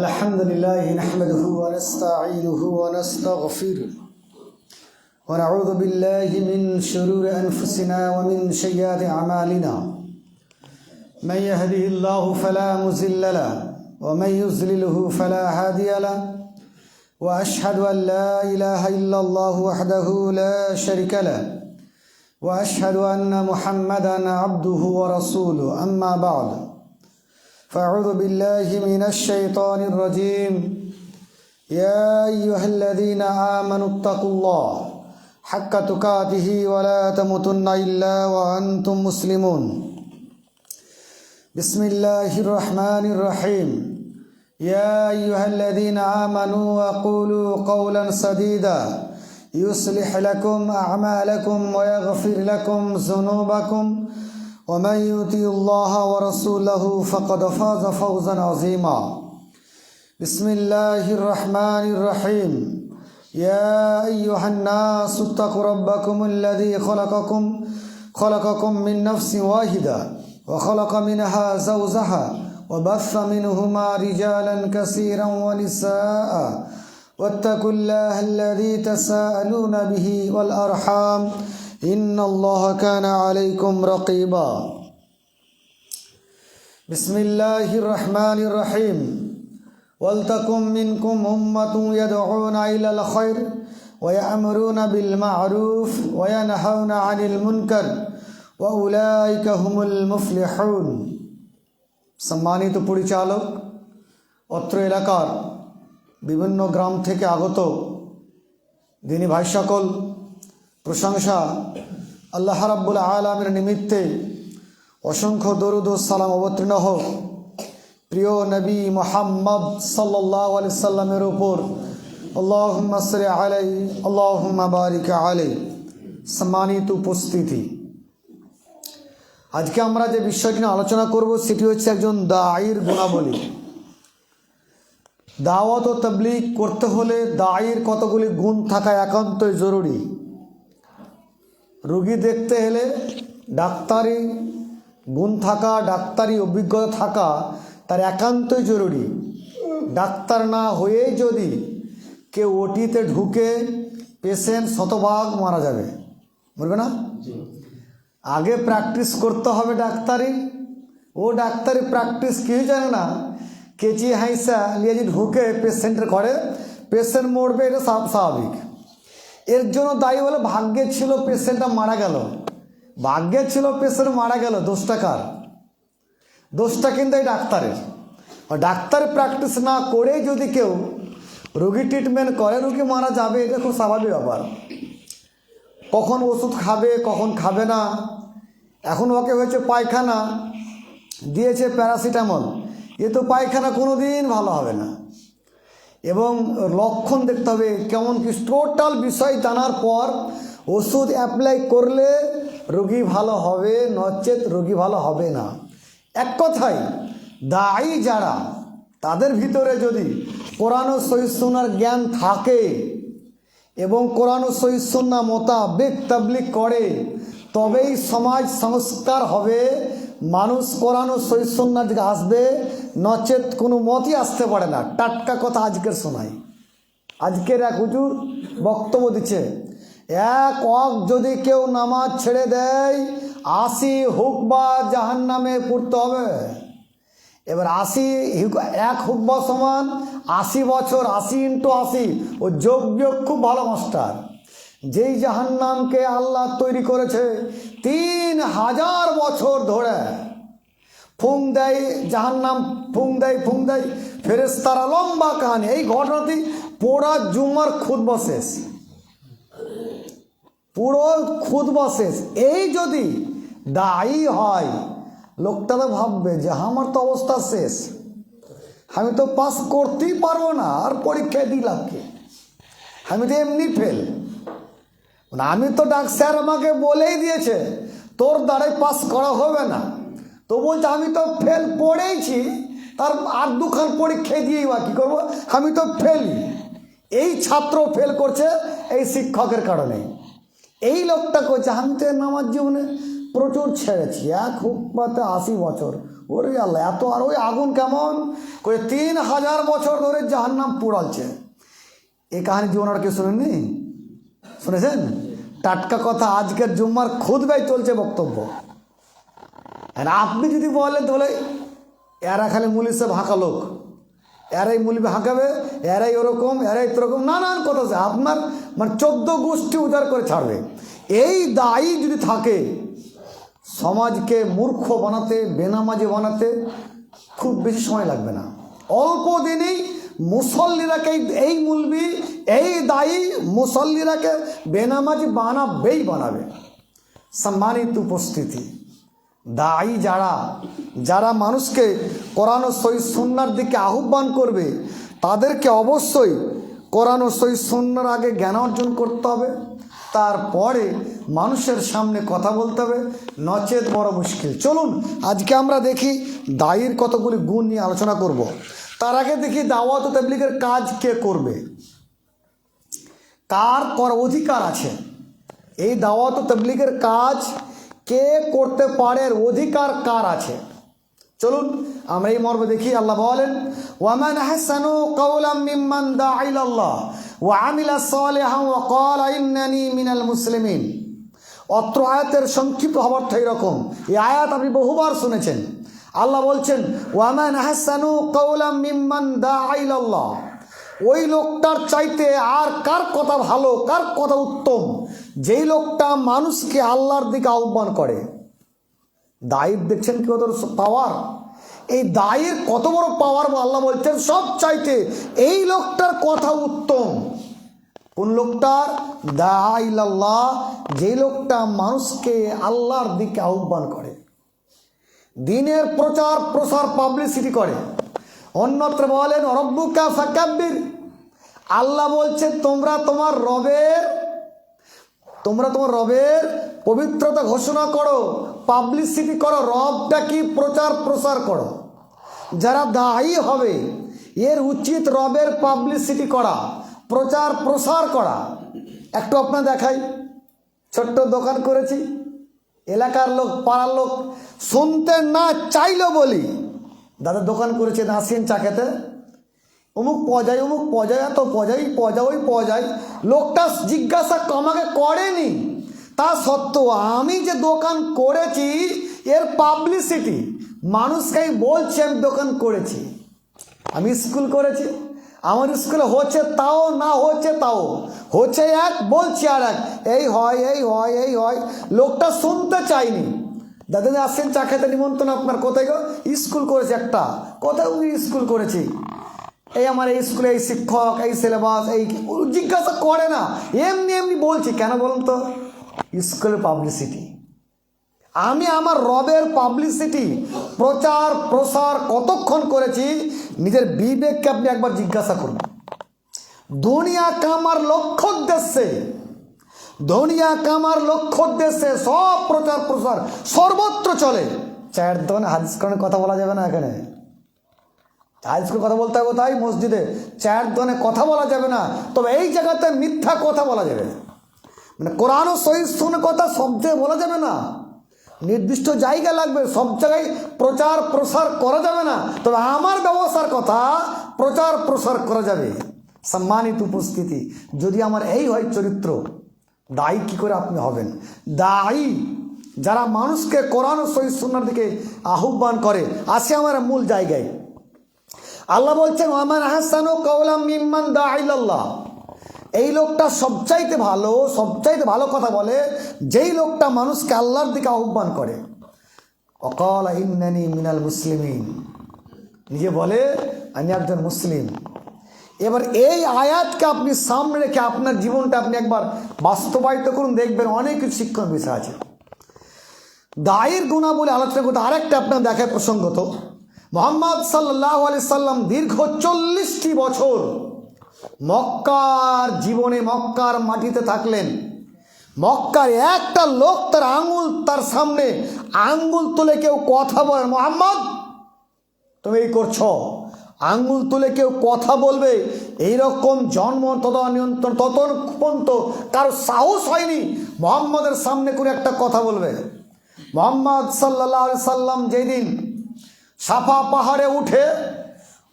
الحمد لله نحمده ونستعينه ونستغفره ونعوذ بالله من شرور أنفسنا ومن سيئات أعمالنا من يهده الله فلا مضل له ومن يضلله فلا هادي له وأشهد أن لا إله إلا الله وحده لا شريك له وأشهد أن محمدا عبده ورسوله أما بعد فأعوذ بالله من الشيطان الرجيم يا أيها الذين آمنوا اتقوا الله حق تقاته ولا تموتن إلا وأنتم مسلمون بسم الله الرحمن الرحيم يا أيها الذين آمنوا وقولوا قولا سديدا يصلح لكم أعمالكم ويغفر لكم ذنوبكم ومن يطع الله ورسوله فقد فاز فوزا عظيما بسم الله الرحمن الرحيم يا أيها الناس اتقوا ربكم الذي خلقكم من نفس واحدة وخلق منها زوجها وبث منهما رجالا كثيرا ونساء واتقوا الله الذي تساءلون به والأرحام إن الله كان عليكم رقيبا بسم الله الرحمن الرحيم ولتكن منكم أمة يدعون إلى الخير ويأمرون بالمعروف وينهون عن المنكر وأولئك هم المفلحون সম্মানিত পরিচালক অত্র এলাকার বিভিন্ন গ্রাম থেকে আগত দিনী ভাই সকল, প্রশংসা আল্লাহ রাব্বুল আলামিনের নিমিত্তে অসংখ্য দরুদ ও সালাম অবতীর্ণ হোক প্রিয় নবী মুহাম্মদ সাল্লাল্লাহু আলাইহি সাল্লামের উপর। আল্লাহুম্মা সাল্লি আলাইহি আল্লাহুম্মা বারিক আলাইহি। সম্মানিত উপস্থিতি, আজকে আমরা যে বিষয়টি নিয়ে আলোচনা করব সেটি হচ্ছে একজন দাঈর গুণাবলী। দাওয়াত ও তাবলীগ করতে হলে দাঈর কতগুলি গুণ থাকা একান্তই জরুরি। রোগী দেখতে হলে ডাক্তারি গুণ থাকা, ডাক্তারি অভিজ্ঞতা থাকা তার একান্তই জরুরি। ডাক্তার না হয়েই যদি কেউ ওটিতে ঢুকে, পেশেন্ট শতভাগ মারা যাবে, বলবে না? আগে প্র্যাকটিস করতে হবে ডাক্তারি। ও ডাক্তারি প্র্যাকটিস কেউ জানে না, কেচি হাইসা নিয়ে যদি ঢুকে পেশেন্টের ঘরে, পেশেন্ট মরবে, এটা স্বাভাবিক। এর জন্য দায়ী হলো ভাগ্যে ছিল পেশেন্টটা মারা গেল, ভাগ্যে ছিল পেশেন্ট মারা গেল, দোষটা কার? দোষটা কিন্তু এই ডাক্তারের। ডাক্তার প্র্যাকটিস না করেই যদি কেউ রোগী ট্রিটমেন্ট করে, রোগী মারা যাবে, এটা খুব স্বাভাবিক ব্যাপার। কখন ওষুধ খাবে, কখন খাবে না। এখন ওকে হয়েছে পায়খানা, দিয়েছে প্যারাসিটামল, এ তো পায়খানা কোনো দিন ভালো হবে না। এবং লক্ষণ দেখতে হবে কেমন কি, টোটাল বিষয় জানার পর ওষুধ অ্যাপ্লাই করলে রোগী ভালো হবে, নচেত রোগী ভালো হবে না। এক কথায় দায়ী যারা, তাদের ভিতরে যদি কোরআন ও সহিহ সুন্নাহর জ্ঞান থাকে এবং কোরআন ও সহিহ সুন্নাহ মোতাবেক তাবলীগ করে, তবেই সমাজ সংস্কার হবে, মানুষ কোরআন ও সহিহ সুন্নাহর দিকে আসবে, নচেত কোনো মতই আসতে পারে না। টাটকা কথা আজকের শোনাই। আজকের এক হুজুর বক্তব্য দিচ্ছে, এক ওয়াক্ত যদি কেউ নামাজ ছেড়ে দেয় 80 হুকবা জাহান্নামে পড়তে হবে। এবার 80 এক হুকবা সমান 80 বছর, 80 × 80। ও যোগ বিয়োগ খুব ভালো মাস্টার। যেই জাহান্নামকে আল্লাহ তৈরি করেছে 3000 বছর ধরে, ফুং দেয় জাহান্নাম, ফুং দেয় ফেরেশতারা, লম্বা কাহানি। এই ঘটনাটি পুরা জুমার খুতবা শেষ, পুরো খুতবা শেষ। এই যদি দায়ী হয়, লোকটা তো ভাববে যে আমার তো অবস্থা শেষ, আমি তো পাস করতেই পারবো না, আর পরীক্ষায় দিলাম কি, আমি তো এমনি ফেল। আমি তো স্যার আমাকে বলেই দিয়েছে তোর দ্বারাই পাস করা হবে না, তো বলছে আমি তো ফেল পড়েইছি, তার আর দুখান পরীক্ষায় দিয়েই বা কী করবো, আমি তো ফেলই। এই ছাত্র ফেল করছে এই শিক্ষকের কারণে। এই লোকটা করছে আমি তো নামাজ জীবনে প্রচুর ছেড়েছি, এক হুকমাতে 80 বছর। ওরে আল্লাহ, এত! আর ওই আগুন কেমন করে 3000 বছর ধরে জাহান্নাম পোড়াচ্ছে। এই কাহিনী জীবন আর কেউ শোনেননি? শুনেছেন? টাটকা কথা, আজকের জুম্মার খুতবায় চলছে বক্তব্য। আর আপনি যদি বলেন তাহলে এরা খালি মুলিশে ভাঁকা লোক, এরাই মুলিবে হাঁকাবে, এরাই ওরকম, এরাই তোরকম, নানান কথা আছে। আপনার মানে 14 গোষ্ঠী উজাড় করে ছাড়বে। এই দায়ী যদি থাকে, সমাজকে মূর্খ বানাতে, বেনামাজি বানাতে খুব বেশি সময় লাগবে না। অল্প দিনেই মুসল্লিরাকে, এই মুলবি, এই দায়ী মুসল্লিরাকে বেনামাজি বানাবে। সম্মানিত উপস্থিতি, দায়ী যারা মানুষকে কোরআন ও সহিহ সুন্নাহর দিকে আহ্বান করবে, তাদেরকে অবশ্যই কোরআন ও সহিহ সুন্নাহর আগে জ্ঞান অর্জন করতে হবে, তারপরে মানুষের সামনে কথা বলতে হবে, নচেত বড় মুশকিল। চলুন আজকে আমরা দেখি দায়ীর কতগুলি গুণ নিয়ে আলোচনা করব। তার আগে দেখি দাওয়াত ও তাবলীগের কাজ কে করবে, কার অধিকার আছে। এই দাওয়াত ও তাবলীগের কাজ কে করতে পারে, অধিকার কার আছে। চলুন আমরা এই মর্মে দেখি। আল্লাহ বলেন, ওয়ামান আহসানু কাওলাম মিম্মান দাআ ইলাল্লাহ ওয়া আমিলা সালিহান ওয়া ক্বালা ইন্নানি মিনাল মুসলিমিন। অত্র আয়াতের সংক্ষিপ্ত অর্থ এরকম। এই আয়াত আপনি বহুবার শুনেছেন। আল্লাহ বলছেন, ওয়ামান আহসানু কাওলাম মিম্মান দাআ ইলাল্লাহ। ওই লোকটার চাইতে আর কার কথা ভালো, কার কথা উত্তম, যেই লোকটা মানুষকে আল্লাহর দিকে আহ্বান করে। দায়ীর দেখছেন কি কত পাওয়ার, এই দায়ীর কত বড় পাওয়ার। আল্লাহ বলছেন সব চাইতে এই লোকটার কথা উত্তম। কোন লোকটার? দাআ ইলাল্লাহ, যেই লোকটা মানুষকে আল্লাহর দিকে আহ্বান করে, দিনের প্রচার প্রসার পাবলিসিটি করে। অন্যত্র বলেন, রব্বুকা ফাকাব্বির। আল্লাহ বলছে তোমরা তোমার রবের পবিত্রতা ঘোষণা করো, পাবলিসিটি করো, রবটা কি প্রচার প্রসার করো। যারা দায়ী হবে এর উচিত রবের পাবলিসিটি করা, প্রচার প্রসার করা। একটু আপনার দেখাই, ছোট্ট দোকান করেছি, এলাকার লোক, পাড়ার লোক শুনতে না চাইলো বলি, দাদা দোকান করেছে, আসেন চা খেতে, অমুক পজায়, এত পজাই। লোকটা জিজ্ঞাসা আমাকে করেনি, তা সত্ত্বেও আমি যে দোকান করেছি এর পাবলিসিটি মানুষকে বলছি আমি দোকান করেছি। আমি স্কুল করেছি, আমার স্কুলে হচ্ছে তাও, না হচ্ছে তাও, হচ্ছে এক, বলছি আর এক, এই হয়। লোকটা শুনতে চাইনি। দাদা আসেন চা খেতে, নিমন্ত্রণ আপনার। কোথায় গো? স্কুল করেছি একটা। কোথায়? স্কুল করেছি, এই আমার এই স্কুলে এই শিক্ষক, এই সিলেবাস, এই জিজ্ঞাসা করে না, এমনি বলছি। কেন বলুন তো? স্কুলের পাবলিসিটি। আমি আমার রবের পাবলিসিটি, প্রচার প্রসার কতক্ষণ করেছি নিজের বিবেককে আপনি একবার জিজ্ঞাসা করুন। দুনিয়া কামার লক্ষ্য উদ্দেশ্যে সব প্রচার প্রসার সর্বত্র চলে। চায়ের দোকানে হাদিস কোরআনের কথা বলা যাবে না। এখানে হাদিস কোরআনের কথা বলতে হবে কোথায়? মসজিদে। চায়ের দোকানে কথা বলা যাবে না, তবে এই জায়গাতে মিথ্যা কথা বলা যাবে। মানে কোরআন ও সহিহ সুন্নাহর কথা সব জায়গায় বলা যাবে না, নির্দিষ্ট জায়গা লাগবে। সব জায়গায় প্রচার প্রসার করা যাবে না, তবে আমার ব্যবসার কথা প্রচার প্রসার করা যাবে। সম্মানিত উপস্থিতি, যদি আমার এই হয় চরিত্র, দায়ী কি করে আপনি হবেন? দায়ী যারা মানুষকে কোরআন ও সহিহ সুন্নাহর দিকে আহ্বান করে। আসে আমার মূল জায়গায়। আল্লাহ বলছেন, ওয়ামান আহসানু কাওলাম মিম্মান দাআ ইলাল্লাহ। এই লোকটা সবচাইতে ভালো কথা বলে, যেই লোকটা মানুষকে আল্লাহর দিকে আহ্বান করে। ওয়াকালা ইন্নানি মিনাল মুসলিমিন, নিজে বলে আমি একজন মুসলিম। এবার এই আয়াতকে আপনি সামনে রেখে আপনার জীবনটা আপনি একবার বাস্তবায়িত করুন, দেখবেন অনেক কিছু শিক্ষণ বিষয় আছে। দায়ীর গুণাবলী আলোচনা করতে আরেকটা আপনার দেখায় প্রসঙ্গত। মুহাম্মদ সাল্লাল্লাহু আলাইহি সাল্লাম দীর্ঘ 40টি বছর মক্কার জীবনে, মক্কার মাটিতে থাকলেন। মক্কার একটা লোক তার সামনে আঙ্গুল তুলে কেউ কথা বলেন, মুহাম্মদ তুমি এই করছো, আঙ্গুল তুলে কেউ কথা বলবে, এইরকম জন্ম নিয়ন্ত্রণ ততক্ষণ তো কারো সাহস হয়নি মুহাম্মদের সামনে করে একটা কথা বলবে। মোহাম্মদ সাল্লাল্লাহু আলাইহি সাল্লাম যেদিন সাফা পাহাড়ে উঠে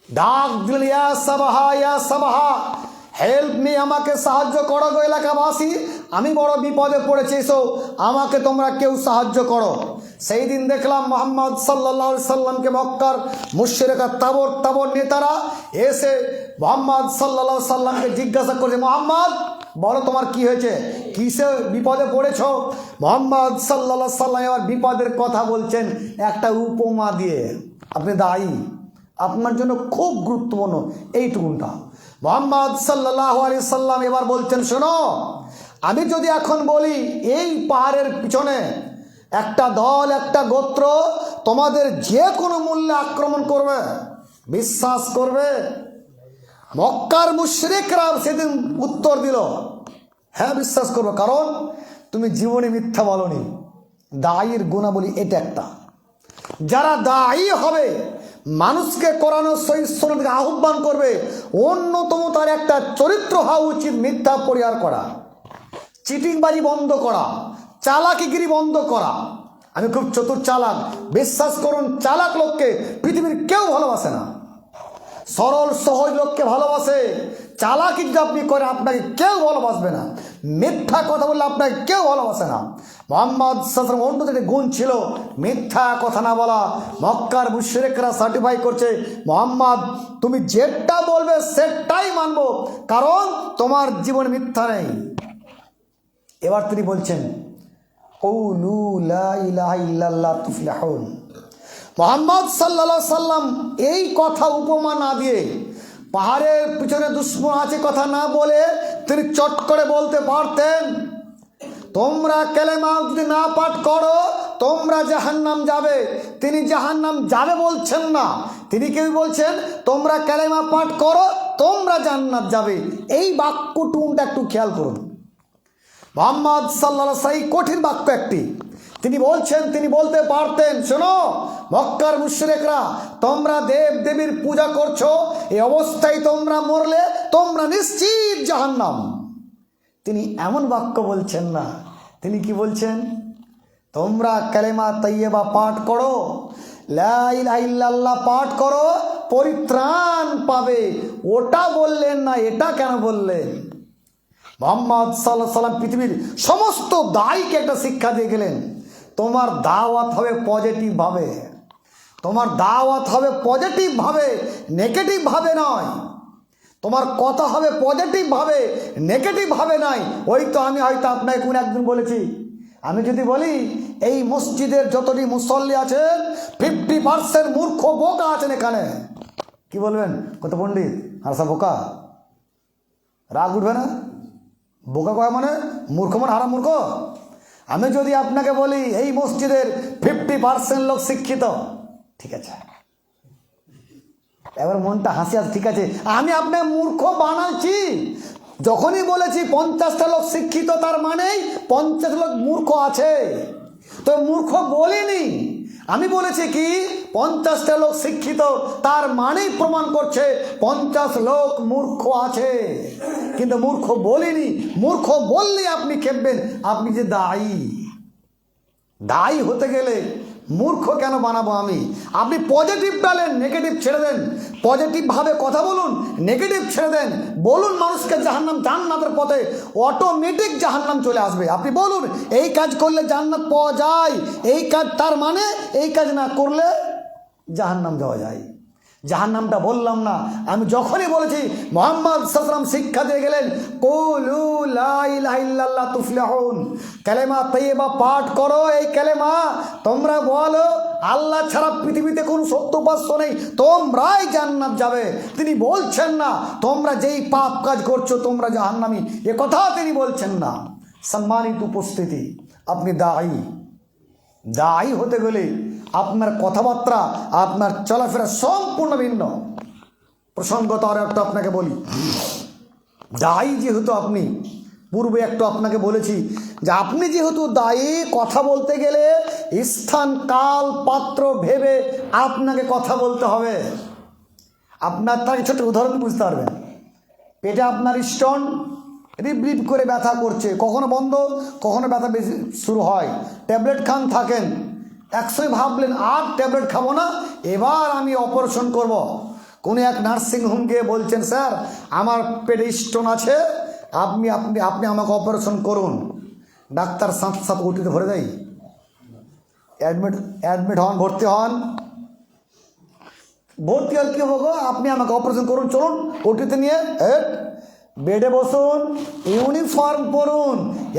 ডাক দিলেন, ইয়া সাবাহা, ইয়া সাবাহা, হেল্প মি, আমাকে সাহায্য করো গো এলাকাবাসী, আমি বড় বিপদে পড়েছি, এসো আমাকে তোমরা কেউ সাহায্য করো। সেই দিন দেখলাম মোহাম্মদ সাল্লাল্লাহু আলাইহি সাল্লামকে মক্কার মুশরিকরা তাবর তাবর নেতারা এসে মোহাম্মদ সাল্লাল্লাহু আলাইহি সাল্লামকে জিজ্ঞাসা করছে, মোহাম্মদ বলো তোমার কি হয়েছে, কিসে বিপদে পড়েছ? মোহাম্মদ সাল্লাল্লাহু আলাইহি সাল্লাম এবার বিপদের কথা বলছেন একটা উপমা দিয়ে। আপনি দায়ী, আপনার জন্য খুব গুরুত্বপূর্ণ এইটুকুনটা। মোহাম্মদ সাল্লাল্লাহু আলাইহি সাল্লাম এবার বলছেন, শোনো, আমি যদি এখন বলি এই পাহাড়ের পিছনে একটা দল, একটা গোত্র তোমাদের যে কোনো মূল্যে আক্রমণ করবে, বিশ্বাস করবে? মক্কার মুশরিকরা সেদিন উত্তর দিল, হ্যাঁ বিশ্বাস করবো, কারণ তুমি জীবনে মিথ্যা বলনি। দায়ীর গুণাবলী এটা একটা, যারা দায়ী হবে, মানুষকে কোরআন সহিহ সুন্নাহ থেকে আহ্বান করবে, অন্যতম তার একটা চরিত্র হওয়া উচিত মিথ্যা পরিহার করা, চিটিংবাজি বন্ধ করা, চালাকিগিরি বন্ধ করা। আমি খুব চতুর চালাক, বিশ্বাস করুন, চালাক লোককে পৃথিবীর কেউ ভালোবাসে না। সরল সহজ লোককে ভালোবাসে, চালাকি যদি আপনি করে আপনাকে কেউ ভালোবাসবে না, মিথ্যা কথা বললে আপনাকে কেউ ভালোবাসে না। মোহাম্মদ সাল্লাল্লাহু আলাইহি ওয়াসাল্লাম অন্য একটা গুণ ছিল মিথ্যা কথা না বলা। মক্কার মুশরিকরা সার্টিফাই করছে, মোহাম্মদ তুমি যেটা বলবে সেটাই মানবো, কারণ তোমার জীবন মিথ্যা নেই। এবার তিনি বলছেন, কউলু লা ইলাহা ইল্লাল্লাহ তুফলিহুন। মোহাম্মদ সাল্লাল্লাহু আলাইহি সাল্লাম এই কথা উপমা না দিয়ে, পাহাড়ের পিছনে দুশ্মন আছে কথা না বলে তিনি চট করে বলতে পারতেন, তোমরা কালেমা যদি না পাঠ করো তোমরা জাহান্নাম যাবে। তিনি জাহান্নাম যাবে বলছেন না, তিনি কেউ বলছেন তোমরা কালেমা পাঠ করো তোমরা জান্নাত যাবে। এই বাক্যটুকুটা একটু খেয়াল করুন। মোহাম্মদ সাল্লাল্লাহু আলাইহি ওয়াসাল্লাম কঠিন বাক্য একটি তিনি বলছেন, তিনি বলতে পারতেন, শোনো মক্কার মুশরিকরা, তোমরা দেব দেবীর পূজা করছো, এই অবস্থায় তোমরা মরলে তোমরা নিশ্চিত জাহান্নাম। তিনি এমন বাক্য বলছেন না, তিনি কি বলছেন, তোমরা কালেমা তাইয়্যিবা পাঠ করো, লা ইলাহা ইল্লাল্লাহ পাঠ করো, পরিত্রাণ পাবে। ওটা বললেন না, এটা কেন বললেন? মোহাম্মদ সাল্লাল্লাহু আলাইহি সাল্লাম পৃথিবীর সমস্ত দায়ীকে একটা শিক্ষা দিয়ে গেলেন, তোমার দাওয়াত হবে পজিটিভ ভাবে, তোমার দাওয়াত হবে পজিটিভ ভাবে, নেগেটিভ ভাবে নয়। তোমার কথা হবে পজিটিভ ভাবে, নেগেটিভ ভাবে নয়। ওই তো আমি হয়তো আপনাকে কোন একদিন বলেছি, আমি যদি বলি এই মসজিদের যতটি মুসল্লি আছেন 50% মূর্খ বোকা আছেন এখানে, কি বলবেন? কত পণ্ডিত আর সব বোকা, রাগ উঠবে না? বোকা কয় মানে মূর্খ, মানে হারাম মূর্খ। আমি যদি আপনাকে বলি এই মসজিদের 50% লোক শিক্ষিত, ঠিক আছে, এবার মনটা হাসি আছে, ঠিক আছে, আমি আপনাকে মূর্খ বানাচ্ছি। যখনই বলেছি 50টা লোক শিক্ষিত, তার মানেই 50 লোক মূর্খ আছে। তো মূর্খ বলিনি, আমি বলেছি কি 50টা লোক শিক্ষিত, তার মানেই প্রমাণ করছে 50 লোক মূর্খ আছে, কিন্তু মূর্খ বলিনি। মূর্খ বললে আপনি খেপবেন, আপনি যে দায়ী। দায়ী হতে গেলে মূর্খ কেন বানাবো আমি? আপনি পজিটিভ ডালেন, নেগেটিভ ছেড়ে দেন। পজিটিভভাবে কথা বলুন, নেগেটিভ ছেড়ে দেন। বলুন মানুষকে জাহান্নাম, জান্নাতের পথে অটোমেটিক জাহান্নাম চলে আসবে। আপনি বলুন এই কাজ করলে জান্নাত পাওয়া যায়, এই কাজ, তার মানে এই কাজ না করলে জাহান্নাম যাওয়া যায়। জাহান্নামটা বললাম না, আমি যখনই বলেছি মুহাম্মদ সাল্লাল্লাহু আলাইহি ওয়াসাল্লাম শিক্ষা দিয়ে গেলেন, কুলু লা ইলাহা ইল্লাল্লাহ তুফলিহুন, কালেমা তাইয়্যিবা পাঠ করো। এই কালেমা তোমরা বলো আল্লাহ ছাড়া পৃথিবীতে কোনো সত্য উপাস্য নেই, তোমরাই জান্নাত যাবে। তিনি বলছেন না তোমরা যেই পাপ কাজ করছো তোমরা জাহান্নামী, এ কথা তিনি বলছেন না। সম্মানিত উপস্থিতি, আপনি দায়ী। দায়ী হতে গেলে আপনার কথাবার্তা, আপনার চলাফেরা সম্পূর্ণ ভিন্ন। প্রসঙ্গত আর একটা আপনাকে বলি, দায়ী যেহেতু আপনি, পূর্বে একটু আপনাকে বলেছি যে আপনি যেহেতু দায়ী, কথা বলতে গেলে স্থান কাল পাত্র ভেবে আপনাকে কথা বলতে হবে। আপনার তাকে ছোট উদাহরণ বুঝতে পারবেন। পেটে আপনার স্টোন রিপ করে ব্যথা করছে, কখনো বন্ধ কখনো ব্যথা বেশি শুরু হয়, ট্যাবলেট খান থাকেন, একসময় ভাবলেন আর ট্যাবলেট খাবো না, এবার আমি অপারেশন করব। কোনো এক নার্সিংহোম গিয়ে বলছেন, স্যার আমার পেটে স্টোন আছে, আপনি আপনি আপনি আমাকে অপারেশন করুন। ডাক্তার সাথে সাথে ওটিতে ভরে দেয়, অ্যাডমিট হন, ভর্তি হন। ভর্তি আর কী হবো, আপনি আমাকে অপারেশন করুন, চলুন ওটিতে নিয়ে বেডে বসুন, ইউনিফর্ম পরুন,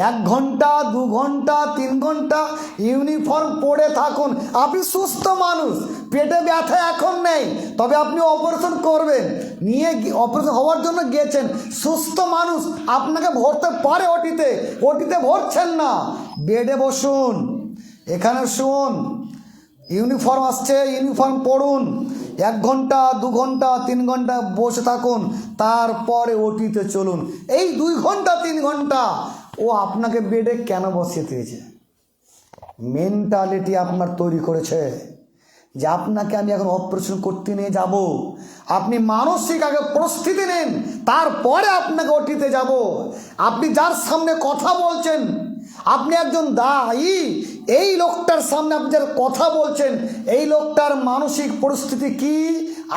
1 ঘন্টা 2 ঘন্টা 3 ঘন্টা ইউনিফর্ম পরে থাকুন। আপনি সুস্থ মানুষ, পেটে ব্যথা এখন নেই, তবে আপনি অপারেশন করবেন, নিয়ে অপারেশন হওয়ার জন্য গিয়েছেন, সুস্থ মানুষ, আপনাকে ভরতে পারে ওটিতে ভরছেন না। বেডে বসুন, এখানে শুন, ইউনিফর্ম আসছে, ইউনিফর্ম পড়ুন, 1 ঘন্টা 2 ঘন্টা 3 ঘন্টা বসে থাকুন, তারপরে ওটিতে চলুন। এই 2 ঘন্টা 3 ঘন্টা ও আপনাকে বেডে কেন বসিয়ে দিয়েছে? মেন্টালিটি আপনার তৈরি করেছে যে আপনাকে আমি এখন অপারেশন করতে নিয়ে যাব। আপনি মানসিক আগে প্রস্তুতি নিন, তারপরে আপনাকে ওটিতে যাব। আপনি যার সামনে কথা বলছেন, আপনি একজন দায়ী, এই লোকটার সামনে আপনি যার কথা বলছেন, এই লোকটার মানসিক পরিস্থিতি কি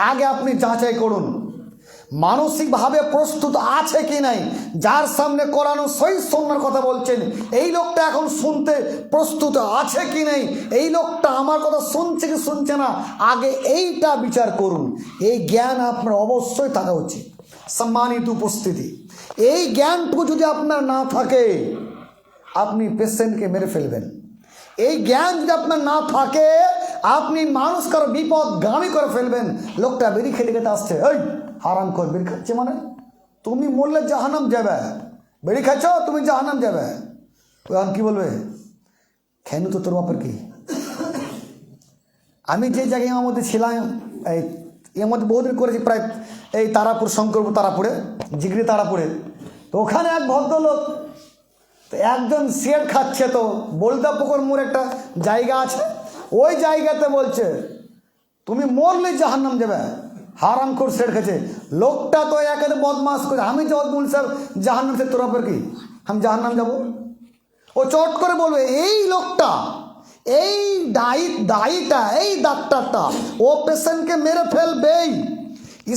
আগে আপনি যাচাই করুন। মানসিকভাবে প্রস্তুত আছে কি নাই, যার সামনে করানো সহি সুন্নাহর কথা বলছেন, এই লোকটা এখন শুনতে প্রস্তুত আছে কি নাই, এই লোকটা আমার কথা শুনছে কি শুনছে না, আগে এইটা বিচার করুন। এই জ্ঞান আপনার অবশ্যই থাকা উচিত। সম্মানিত উপস্থিতি, এই জ্ঞানটুকু যদি আপনার না থাকে, আপনি পেশেন্টকে মেরে ফেলবেন। এই জ্ঞান যদি আপনার না থাকে, আপনি মানুষ কারো বিপদগামী করে ফেলবেন। লোকটা বেরি খেতে খেতে আসছে, এই হারাম কর, বেরি খাচ্ছে মানে তুমি মরলে জাহান্নাম যাবে, বেরি খাচ্ছ তুমি জাহান্নাম যাবে। এখন কি বলবে, খেনু তো তোর বাপের কি। আমি যে জায়গায় আমার মধ্যে ছিলাম, এই এর মধ্যে বহুদিন করেছি, প্রায় এই তারাপুর, শঙ্করপুর তারাপুরে, জিগরি তারাপুরে। তো ওখানে এক ভদ্রলোক, তো একজন সিগারেট খাচ্ছে, তো বলদা পুকুর মোড় একটা জায়গা আছে, ওই জায়গাতে বলছে তুমি মরলে জাহান্নাম যাবে, হারাম করে সিগারেট খেয়েছে। লোকটা তো একেবারে বদমাস করে, আমি জবাব বলি স্যার জাহান্নাম সে তোরা পর কি আমি জাহান্নাম যাব। ও চট করে বলবে, এই লোকটা, এই দায়ীটা, এই ডাক্তারটা ও পেশেন্টকে মেরে ফেলবেই।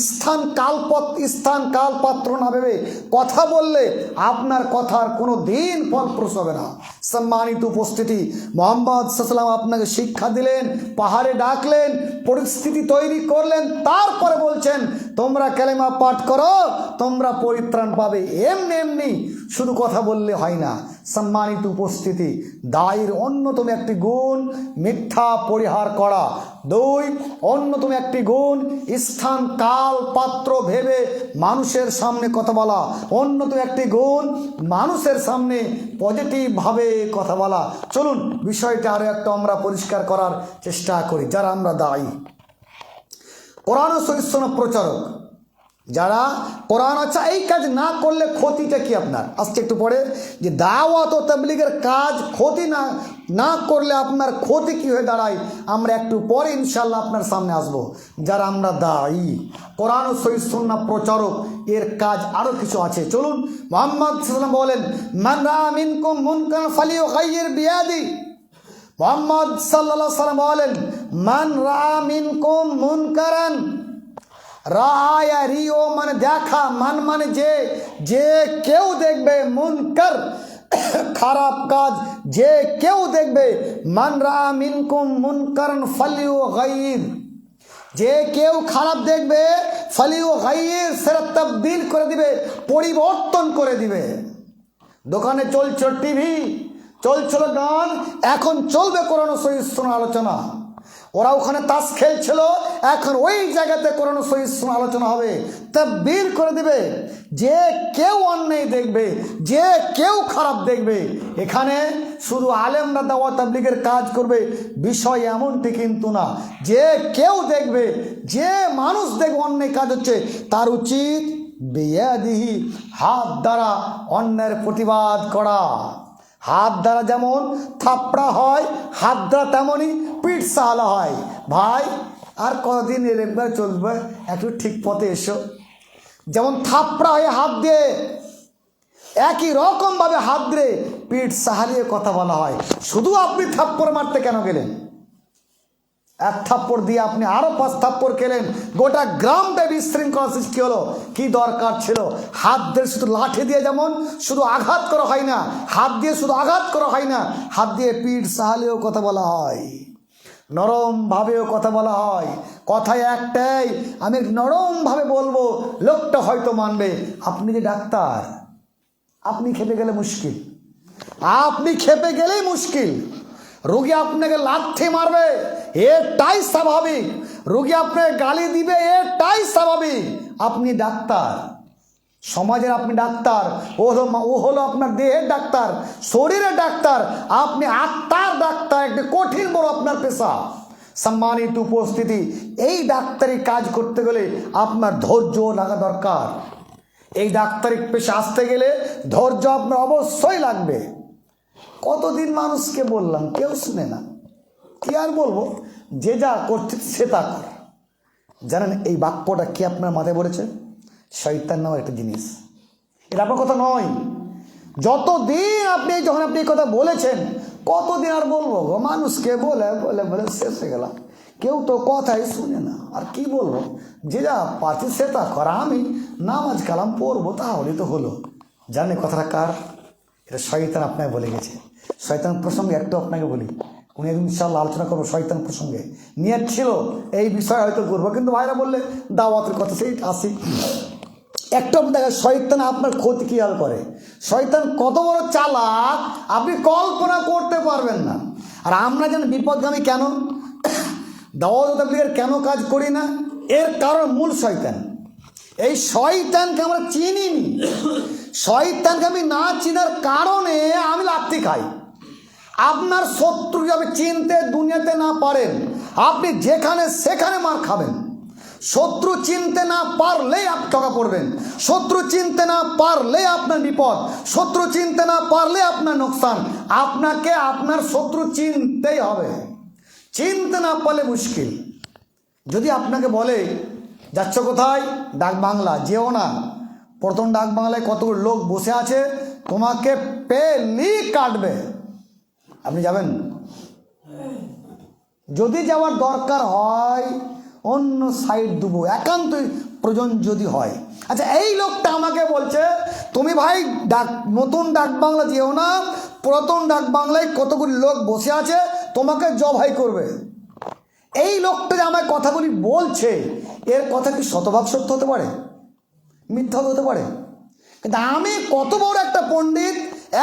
স্থান কাল পাত্র না ভেবে কথা বললে আপনার কথার কোনো দিন ফলপ্রসূ হবে না। সম্মানিত উপস্থিতি, মোহাম্মদ সাল্লাল্লাহু আলাইহি আপনাকে শিক্ষা দিলেন, পাহাড়ে ডাকলেন, পরিস্থিতি তৈরি করলেন, তারপরে বলছেন তোমরা কালেমা পাঠ করো, তোমরা পরিত্রাণ পাবে। এমনি শুধু কথা বললে হয় না। সম্মানিত উপস্থিতি, দায়ের অন্যতম একটি গুণ মিথ্যা পরিহার করা। 2, অন্যতম একটি গুণ স্থান কাল পাত্র ভেবে মানুষের সামনে কথা বলা। অন্যতম একটি গুণ মানুষের সামনে পজিটিভভাবে কথা বলা। চলুন বিষয়টা আরও একটু আমরা পরিষ্কার করার চেষ্টা করি। যারা আমরা দায়ী, কোরআন ও সুন্নাহ প্রচারক, যারা কোরআন, আচ্ছা এই কাজ না করলে ক্ষতিটা কি আপনার? আজকে একটু পরে যে দাওয়াত ও তাবলীগের কাজ ক্ষতি না করলে আপনার ক্ষতি কী হয়ে দাঁড়ায়, আমরা একটু পরে ইনশাল্লাহ আপনার সামনে আসব। যারা আমরা দায়ী, কোরআন ও সুন্নাহ প্রচারক, এর কাজ আরও কিছু আছে। চলুন, মুহাম্মদ সাল্লাল্লাহু আলাইহি ওয়াসাল্লাম বলেন, মান রাআ মিনকুম মুনকারান ফালিয়ুগাইয়ির বিয়াদি। মুহাম্মদ সাল্লাল্লাহু আলাইহি ওয়াসাল্লাম বলেন, মান রাআ মিনকুম মুনকারান, রায়া রিও মানে দেখা, মান মানে যে কেউ দেখবে, মুনকার খারাপ কাজ যে কেউ দেখবে, মান রা মিনকুম মুনকারান ফালিয়ুগাইয়ির, যে কেউ খারাপ দেখবে, ফালিয়ুগাইয়ির সেটা তাবদীল করে দিবে, পরিবর্তন করে দিবে। দোকানে চলছিল টিভি, চলছিল গান, এখন চলবে কোরআন ও সুন্নাহ আলোচনা। ওরা ওখানে তাস খেলছিল, এখন ওই জায়গাতে কোরআন ও সুন্নাহ আলোচনা হবে, তাবদীল করে দিবে। যে কেউ অন্যায় দেখবে, যে কেউ খারাপ দেখবে, এখানে শুধু আলেমরা দাওয়াত তাবলীগের কাজ করবে বিষয় এমনটি কিন্তু না। যে কেউ দেখবে, যে মানুষ দেখবে অন্যায় কাজ হচ্ছে, তার উচিত বিয়াদিহি, হাত দ্বারা অন্যায়ের প্রতিবাদ করা। হাত দ্বারা যেমন থাপড়া হয়, হাত দ্বারা তেমনই পিঠ সাহালা হয়। ভাই আর কতদিন একবার চলবে, একটু ঠিক পথে এসো। যেমন থাপড়া হয় হাত দিয়ে, একই রকমভাবে হাত দিয়ে পিঠ সাহালিয়ে কথা বলা হয়। শুধু আপনি থাপ্পড় মারতে কেন গেলেন? এক থাপ্পড় দিয়ে আপনি আরো 5 থাপ্পড় খেলেন, গোটা গ্রামটা বিশৃঙ্খলা সৃষ্টি হলো। কি দরকার ছিল? হাত দিয়ে শুধু লাঠি দিয়ে যেমন শুধু আঘাত করা হয় না, হাত দিয়ে শুধু আঘাত করা হয় না, হাত দিয়ে পিঠ সাহালেও কথা বলা হয়, নরমভাবেও কথা বলা হয়। কথায় একটাই, আমি নরমভাবে বলবো, লোকটা হয়তো মানবে। আপনি যে ডাক্তার, আপনি খেপে গেলে মুশকিল, আপনি খেপে গেলেই মুশকিল। রোগী আপনাকে লাথি মারবে, এটাই স্বাভাবিক। রোগী আপনাকে গালি দিবে, এটাই স্বাভাবিক। আপনি ডাক্তার, সমাজের আপনি ডাক্তার, ও হলো আপনার দেহের ডাক্তার, শরীরের ডাক্তার, আপনি আত্মার ডাক্তার। একটি কঠিন বড় আপনার পেশা। সম্মানিত উপস্থিতি, এই ডাক্তারি কাজ করতে গেলে আপনার ধৈর্য লাগা দরকার। এই ডাক্তারি পেশা আসতে গেলে ধৈর্য আপনার অবশ্যই লাগবে। কতদিন মানুষকে বললাম, কেউ শুনে না। কি আর বলবো, যে যা করছে সে তা করে। জানেন এই বাক্যটা কি আপনার মাথায় পড়েছে? শয়তান নামের একটা জিনিস। এটা আপনার কথা নয়। যতদিন আপনি যখন আপনি এই কথা বলেছেন, কতদিন আর বলবো গো? মানুষকে বলে বলে বলে শেষ হয়ে গেলাম। কেউ তো কথাই শুনে না। আর কি বলবো, যে যা পারছি সে তা করা। আমি নামাজ কালাম পড়বো, তাহলে তো হলো। জানেন কথাটা কার? এটা শয়তান আপনাকে বলে গেছে। শয়তান প্রসঙ্গে একটু আপনাকে বলি, উনি একদিন ইনশাআল্লাহ আলোচনা করবো শয়তান প্রসঙ্গে। নিয়ত ছিল এই বিষয়ে হয়তো করবো, কিন্তু ভাইরা বললে দাওয়াতের কথা, সেই আসি। একটু আপনি দেখেন শয়তান আপনার ক্ষতি কী হাল করে। শয়তান কত বড় চালাক আপনি কল্পনা করতে পারবেন না। আর আমরা যেন বিপদগামী কেন, দাওয়াত তাবলীগের কেন কাজ করি না, এর কারণ মূল শয়তান। এই শয়তানকে আমরা চিনি। শয়তানকে আমি না চিনার কারণে আমি লাথি খাই। আপনার শত্রু যাবে চিনতে দুনিয়াতে না পারেন, আপনি যেখানে সেখানে মার খাবেন। শত্রু চিনতে না পারলেই আপনি ঠকা পড়বেন। শত্রু চিনতে না পারলে আপনার বিপদ। শত্রু চিনতে না পারলে আপনার নোকসান। আপনাকে আপনার শত্রু চিনতেই হবে। চিনতে না পারলে মুশকিল। যদি আপনাকে বলে যাচ্ছ কোথায়, ডাক বাংলা, যেও না। প্রথম ডাক বাংলায় কতগুলো লোক বসে আছে, তোমাকে পেলি কাটবে, আপনি যাবেন? যদি যাওয়ার দরকার হয় অন্য সাইড দেবো, একান্তই প্রয়োজন যদি হয়। আচ্ছা, এই লোকটা আমাকে বলছে তুমি ভাই নতুন ডাক বাংলা যেও না, পুরাতন ডাক বাংলায় কতগুলি লোক বসে আছে, তোমাকে জবাই করবে। এই লোকটা যে আমায় কথাগুলি বলছে, এর কথা কি শতভাগ সত্য হতে পারে? মিথ্যা হতে পারে? কিন্তু আমি কত বড় একটা পণ্ডিত,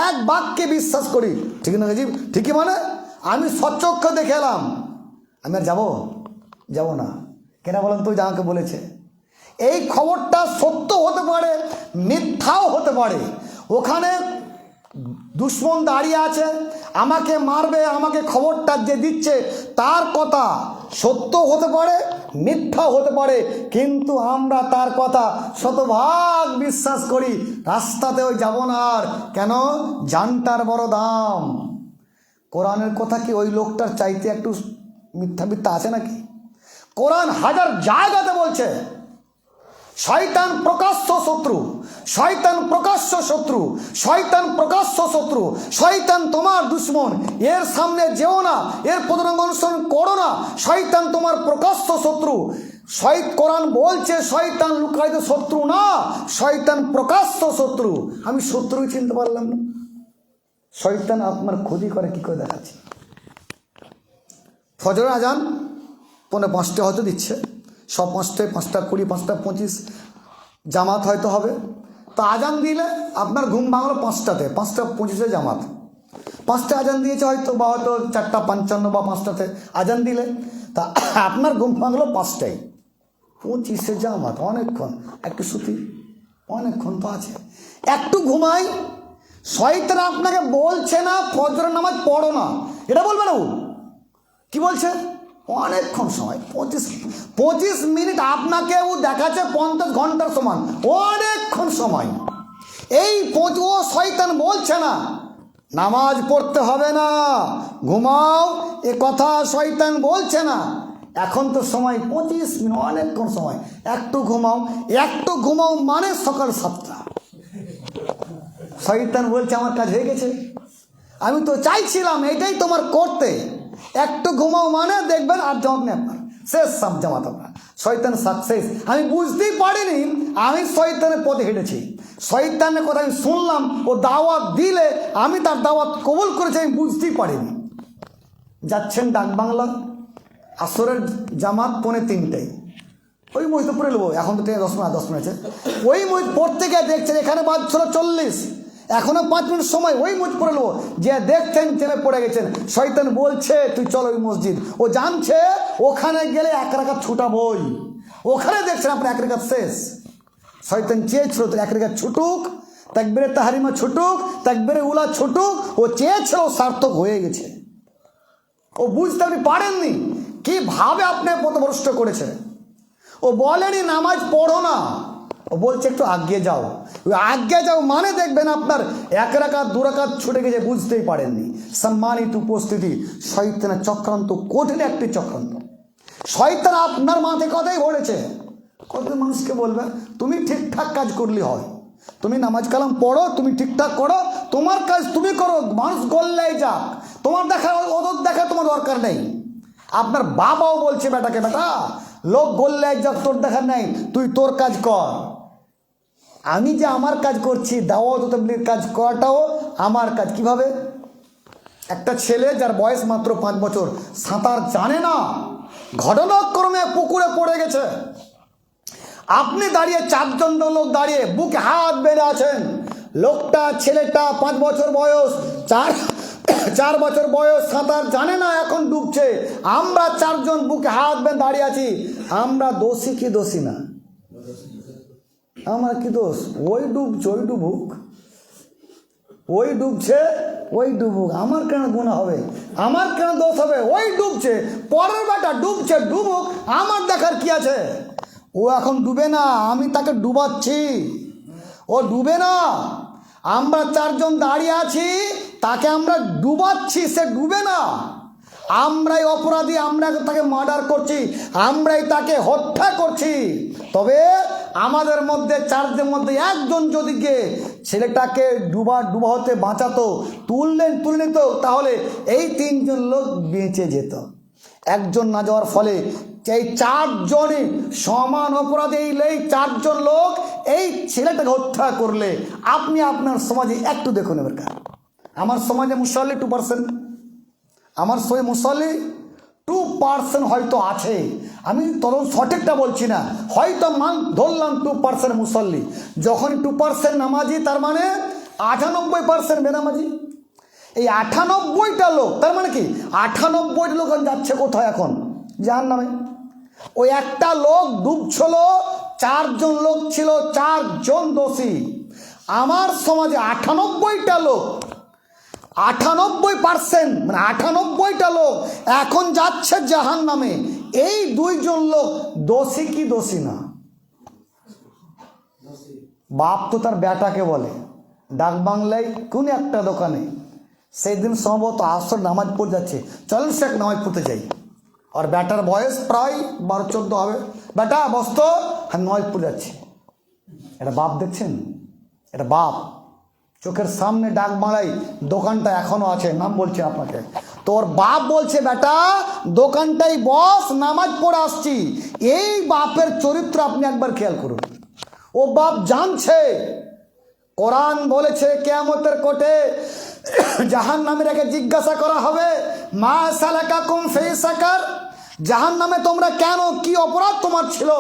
এক বাক্যে বিশ্বাস করি। ঠিক না গাজী? ঠিকই মানে আমি সচক্ষে দেখে এলাম। আমি আর যাবো না। কেন বলেন তো? আমাকে বলেছে। এই খবরটা সত্য হতে পারে, মিথ্যাও হতে পারে। ওখানে দুশ্মন দাঁড়িয়ে আছে, আমাকে মারবে, আমাকে খবরটা যে দিচ্ছে তার কথা সত্য হতে পারে, মিথ্যাও হতে পারে, কিন্তু আমরা তার কথা শতভাগ বিশ্বাস করি। রাস্তাতেও যাব না। আর কেন? জানটার বড় দাম। কোরআনের কথা কি ওই লোকটার চাইতে একটু মিথ্যা আছে নাকি? কোরআন হাজার জায়গাতে বলছে শয়তান প্রকাশ্য শত্রু, শয়তান প্রকাশ্য শত্রু, শয়তান প্রকাশ্য শত্রু, শয়তান তোমার দুশ্মন। এর সামনে যেও না, এর প্রতিরঙ্গ অনুসরণ করো না। শয়তান তোমার প্রকাশ্য শত্রু। কোরআন বলছে শয়তান লুকায়িত শত্রু না, শয়তান প্রকাশ্য শত্রু। আমি শত্রুই চিনতে পারলাম না। শয়তান আপনার ক্ষতি করে কি করে দেখাচ্ছে। ফজরের আজান 4:05 হয়তো দিচ্ছে, সব 5টায়, 5:20, 5:25 জামাত হয়তো হবে। তো আজান দিলে আপনার ঘুম ভাঙলো 5টাতে, 5:25 জামাত। 5টায় আজান দিয়েছে হয়তো, বা হয়তো 4:55 বা 5টাতে আজান দিলে, তা আপনার ঘুম ভাঙলো 5টায়, 25 জামাত। অনেকক্ষণ একটু সুতি, অনেকক্ষণ তো আছে, একটু ঘুমাই। শয়তান আপনাকে বলছে না ফজরের নামাজ পড়ো না, এটা বলবে না। ও কি বলছে? অনেকক্ষণ সময়, 25 মিনিট আপনাকে ও দেখাচ্ছে 50 ঘন্টার সমান, অনেকক্ষণ সময়। ও শয়তান বলছে না নামাজ পড়তে হবে না, ঘুমাও, এ কথা শয়তান বলছে না। এখন তো সময় 25 মিনিট, অনেকক্ষণ সময়, একটু ঘুমাও মানে সকাল 7টা। শয়তান বলছে আমার কাজ হয়ে গেছে, আমি তো চাইছিলাম এটাই তোমার করতে, একটু ঘুমাও মানে দেখবেন আর জামাত নেই আপনার, শেষ সব জামাত আপনার, শয়তান সাকসেস। আমি বুঝতেই পারিনি আমি শয়তানের পথে হেঁটেছি, শয়তানের কথা আমি শুনলাম, ও দাওয়াত দিলে আমি তার দাওয়াত কবুল করেছি, আমি বুঝতেই পারিনি। যাচ্ছেন ডাকবাংলা, আসরের জামাত 2:45, ওই মসজিদে পড়ে নেবো, এখন তো 10 মিনিট আছে, ওই মসজিদ পড়তে গিয়ে দেখছেন এখানে বাজছিল 40, এখনো 5 মিনিট সময়, ওই মসজিদ পড়ে নেবো, যে দেখছেন চেপে পড়ে গেছেন। শয়তান বলছে তুই চল ওই মসজিদ, ও জানছে ওখানে গেলে 1 রাকাত ছুটাবই, ওখানে দেখছেন আপনার 1 রাকাত শেষ। শয়তান চেয়েছিল তো 1 রাকাত ছুটুক, তাকবীরে তাহরিমা ছুটুক, তাকবীরে উলা ছুটুক, ও চেয়েছিল, সার্থক হয়ে গেছে। ও বুঝতে আপনি পারেননি কিভাবে আপনি পথভ্রষ্ট করেছে। ও বলেনি নামাজ পড়ো না, ও বলছে একটু আগিয়ে যাও, ওই আগিয়ে যাও মানে দেখবেন আপনার 1 রাকাত 2 রাকাত ছুটে গেছে, বুঝতেই পারেননি। সম্মানিত উপস্থিতি, শয়তানের চক্রান্ত কঠিন একটি চক্রান্ত। শয়তান আপনার মাথায় কথাই ভরেছে, কত মানুষকে বলবে তুমি ঠিকঠাক কাজ করলে হয়, তুমি নামাজ কালাম পড়ো, তুমি ঠিকঠাক করো, তোমার কাজ তুমি করো, মানুষ গল্লাই যাক, তোমার দেখা ওদের দেখা তোমার দরকার নেই। আপনার বাবাও বলছে বেটাকে, বেটা লোক গল্লাই যাক, তোর দেখা নেই, তুই তোর কাজ কর। আমি যে আমার কাজ করছি, দাওয়াত ও তাবলীগের কাজ করাটাও আমার কাজ। কিভাবে? একটা ছেলে যার বয়স মাত্র 5 বছর, সাঁতার জানে না, ঘটনাক্রমে পুকুরে পড়ে গেছে, আপনি দাঁড়িয়ে 4 জন লোক দাঁড়িয়ে বুকে হাত বেঁধে আছেন, লোকটা ছেলেটা 5 বছর বয়স, 4 বছর বয়স, সাঁতার জানে না, এখন ডুবছে, আমরা 4 জন বুকে হাত বেঁধে দাঁড়িয়ে আছি, আমরা দোষী কি দোষী না? আমার কি দোষ? ওই ডুবছে, ওই ডুবুক, ওই ডুবছে, ওই ডুবুক, আমার কেন গুনাহ হবে, আমার কেন দোষ হবে? ওই ডুবছে, পরের বেটা ডুবছে, ডুবুক, আমার দেখার কি আছে? ও এখন ডুবে না, আমি তাকে ডুবাচ্ছি, ও ডুবে না, আমরা 4 জন দাঁড়িয়ে আছি, তাকে আমরা ডুবাচ্ছি, সে ডুবে না। আমরাই অপরাধী, আমরা তাকে মার্ডার করছি, আমরাই তাকে হত্যা করছি। তবে আমাদের মধ্যে 4 জনের মধ্যে 1 জন যদি গিয়ে ছেলেটাকে ডুবা হতে বাঁচাতো, তুলে নিত, তাহলে এই 3 জন লোক বেঁচে যেত। 1 জন না যাওয়ার ফলে এই 4 জনই সমান অপরাধী। এই 4 জন লোক এই ছেলেটাকে হত্যা করলে আপনি আপনার সমাজে একটু দেখুন, এবার আমার সমাজে মুসল্লি 2%, আমার সমাজে মুসল্লি 2% হয়তো আছে, আমি তখন সঠিকটা বলছি না, হয়তো ধরলাম 2% মুসল্লি। যখন 2% নামাজি, তার মানে 98% বেনামাজি। এই 98টা লোক, তার মানে কি 98 লোক যাচ্ছে কোথায়? এখন জাহান্নামে। ওই একটা লোক ডুবছিল, 4 জন লোক ছিল, 4 জন দোষী। আমার সমাজে 98টা লোক, 98% মানে 98টা লোক এখন যাচ্ছে জাহান্নামে। এই 2 জন লোক দোষী কি দোষী না? বাপ তো তার বেটাকে বলে, ডাকবাংলায় কোন একটা দোকানে সেই দিন সম্ভবত আসর নামাজ পড়ে যাচ্ছে, চলেন সে এক নামাজ পড়তে যাই, আর বেটার বয়স প্রায় 12-14 হবে, বেটা বসত, আমি নামাজ পড়ে যাচ্ছি। এটা বাপ দেখছেন, এটা বাপ চোখের সামনে। ডাকবাংলায় দোকানটা এখনো আছে, নাম বলছে আপনাকে, তোর বাপ বলছে বেটা দোকানটাই বস, নামাজ পড়ে আসছি। এই বাপের চরিত্র আপনি একবার খেয়াল করুন। ও বাপ জানছে কোরআন বলেছে কিয়ামতের কোটে জাহান্নামে রেখে জিজ্ঞাসা করা হবে, মা সালাকাকুম ফি সাকার, জাহান্নামে তোমরা কেন, কি অপরাধ তোমার ছিল?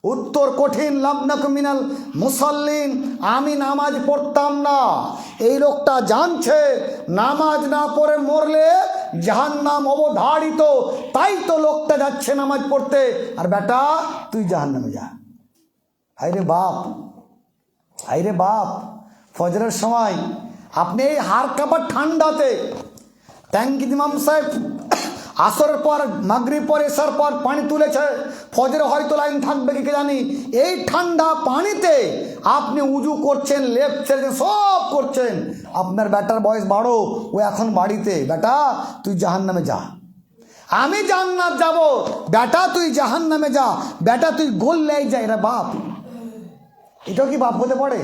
উত্তর কঠিন, লাম নাকু মিনাল মুসাল্লিন, আমি নামাজ পড়তাম না। এই লোকটা জানছে নামাজ না পড়ে মরলে জাহান্নাম অবধারিত, তাই তো লোকটা যাচ্ছে নামাজ পড়তে। আর বেটা তুই জাহান্নামে যা। আইরে বাপ, আইরে বাপ, ফজরের সময় আপনি এই হাড় কাঁপার ঠান্ডাতে ট্যাঙ্কি ইমাম সাহেব আসরের পর, মাগরিব পর, এশার পর পানি তুলেছে, ফজরে হয়তো লাইন থাকবে কি জানি, এই ঠান্ডা পানিতে আপনি উজু করছেন, লেপ ছেড়েছেন, সব করছেন। আপনার বেটার বয়স 12, ও এখন বাড়িতে। বেটা তুই জাহান্নামে যা, আমি জান্নাত যাব, বেটা তুই জাহান্নামে যা, বেটা তুই গোল্লাই যা। এরা বাপ, এটাও কি বাপ হতে পারে?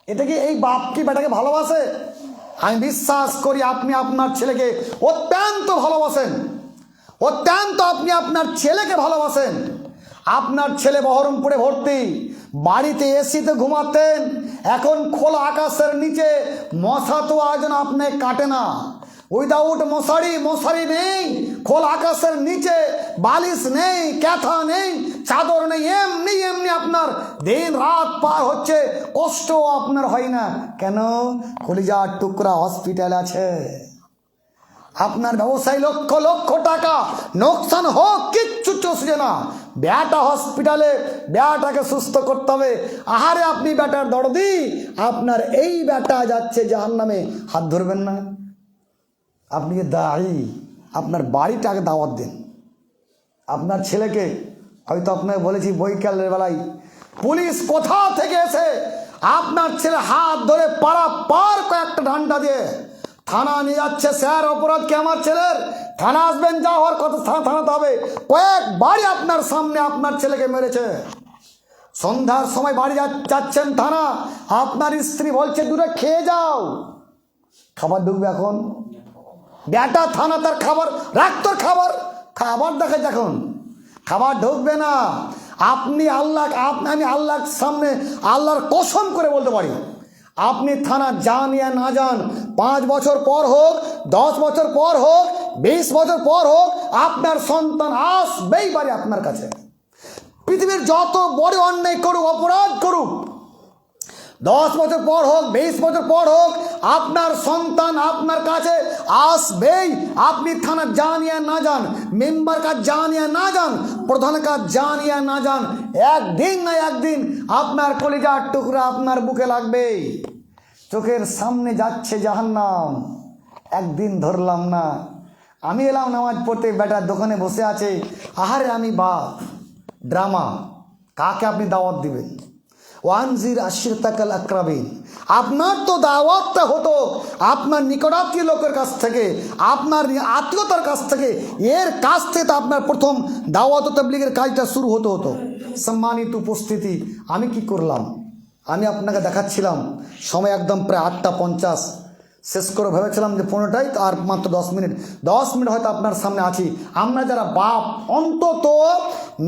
এটা কি এই বাপ কি বেটাকে ভালোবাসে? আমি বিশ্বাস করি আপনি আপনার ছেলেকে অত্যন্ত ভালোবাসেন, অত্যন্ত আপনি আপনার ছেলেকে ভালোবাসেন। আপনার ছেলে বহরমপুরে ভর্তি, বাড়িতে এসিতে ঘুমাতেন, এখন খোলা আকাশের নিচে মশা তো আজ আপনি কাটে না, উইদাউট মশারি নেই, খোলা আকাশের নিচে বালিশ নেই, ক্যাথা নেই, চাদর নেই, এমনি এমনি আপনার দিন রাত পার হচ্ছে, কষ্ট আপনার হয় না কেন? কলিজার টুকরা হসপিটাল আছে। আপনার ব্যবসায় লক্ষ লক্ষ টাকা নোকসান হোক, কিচ্ছু চষছে না, বেটা হসপিটালে, বেটাকে সুস্থ করতে হবে। আহারে আপনি বেটার দরদি, আপনার এই বেটা যাচ্ছে জাহান্নামে, হাত ধরবেন না? আপনি দায়ী, আপনার বাড়িটাকে দাওয়াত দিন। আপনার ছেলেকে হয়তো আপনাকে বলেছি বৈকালের বেলায়, পুলিশ কোথা থেকে এসে আপনার ছেলে হাত ধরে পাড়া পার কয়েকটা ডান্ডা দিয়ে থানা নিয়ে যাচ্ছে। স্যার অপরাধ কি আমার ছেলের? থানা আসবেন, যা হওয়ার কথা থানাতে হবে। কয়েকবারই আপনার সামনে আপনার ছেলেকে মেরেছে। সন্ধ্যার সময় বাড়ি যাচ্ছেন থানা, আপনার স্ত্রী বলছে দূরে খেয়ে যাও, খাবার ঢুকবে এখন। বেটা থানা তার খাবার রাখ, তোর খাবার দেখে যখন খাবার ঢুকবে না। আপনি আমি আল্লাহর সামনে আল্লাহর কসম করে বলতে পারি, আপনি থানা যান ইয়া না যান, 5 বছর পর হোক, 10 বছর পর হোক, 20 বছর পর হোক, আপনার সন্তান আসবেই বাড়ি আপনার কাছে। পৃথিবীর যত বড় অন্যায় করুক, অপরাধ করুক, 10 বছর পর হোক, 20 বছর পর হোক, আপনার সন্তান আপনার কাছে আসবেই। আপনি থানা যান ইয়া না যান, মেম্বার কাজ যান ইয়া না যান, প্রধান কাজ যান ইয়া না যান, একদিন না একদিন আপনার কলিজার টুকরা আপনার বুকে লাগবেই। চোখের সামনে যাচ্ছে জাহান্নাম, একদিন ধরলাম না। আমি এলাম নামাজ পড়তে, বেটার দোকানে বসে আছে, আহারে আমি বাপ। ড্রামা, কাকে আপনি দাওয়াত দিবেন? ওয়ানজির আশিরাতাকাল আকরাবিন। আপনার তো দাওয়াতটা হতো আপনার নিকটাত্মীয় লোকের কাছ থেকে, আপনার আত্মীয়তার কাছ থেকে, এর কাছ থেকে তো আপনার প্রথম দাওয়াত তাবলীগের কাজটা শুরু হতো। সম্মানিত উপস্থিতি, আমি কি করলাম? আমি আপনাকে দেখাচ্ছিলাম, সময় একদম প্রায় 8:50 শেষ করে ভেবেছিলাম যে 15টাই, আর মাত্র 10 মিনিট হয়তো আপনার সামনে আছি। আমরা যারা বাপ, অন্তত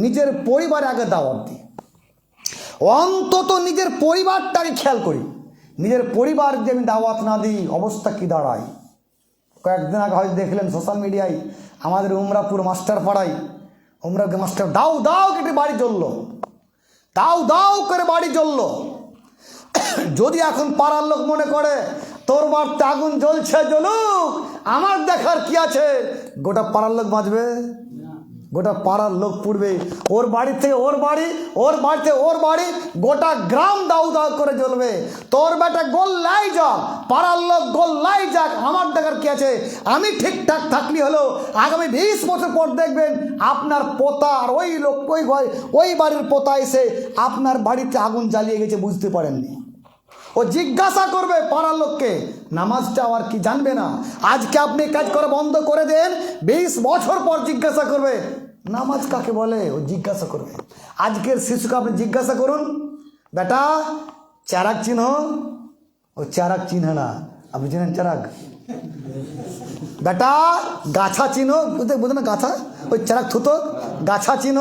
নিজের পরিবারে আগে দাওয়াত দিই, অন্তত নিজের পরিবারটাকে খেয়াল করি। নিজের পরিবার যদি আমি দাওয়াত না দিই, অবস্থা কি দাঁড়ায়? কয়েকদিন আগে হয়তো দেখলেন সোশ্যাল মিডিয়ায়, আমাদের উমরাপুর মাস্টার পাড়ায় মাস্টার দাও কেটে বাড়ি জ্বললো, দাও করে বাড়ি জ্বললো। যদি এখন পাড়ার লোক মনে করে তোর বাড়িতে আগুন জ্বলছে, জ্বলুক, আমার দেখার কি আছে, গোটা পাড়ার লোক বাঁচবে? গোটা পাড়ার লোক পুড়বে। ওর বাড়ি থেকে ওর বাড়ি, ওর বাড়িতে ওর বাড়ি, গোটা গ্রাম দাউ করে জ্বলবে। তোর বেটা গোল্লাই যাক, পাড়ার লোক গোল্লাই যাক, আমার দেখার কি আছে? আমি ঠিকঠাক থাকলি হলো, আগামী 20 বছর পর দেখবেন আপনার পোতা আর ওই লোক, ওই বাড়ির পোতা এসে আপনার বাড়িতে আগুন জ্বালিয়ে গেছে, বুঝতে পারেননি। ও জিজ্ঞাসা করবে পাড়ার লোককে, নামাজটা আর কি জানবে না? আজকে আপনি কাজ করা বন্ধ করে দেন, 20 বছর পর জিজ্ঞাসা করবে নামাজ কাকে বলে, ও জিজ্ঞাসা করবে। আজকের শিশুকে আপনি জিজ্ঞাসা করুন, বেটা চারাক চিহ্ন, ও চারাক চিহ্নে না। আপনি চিনেন চারাক? বেটা গাছা চিহ্ন, বুঝলেন না? গাছা, ওই চারাক থুতো, গাছা চিহ্ন।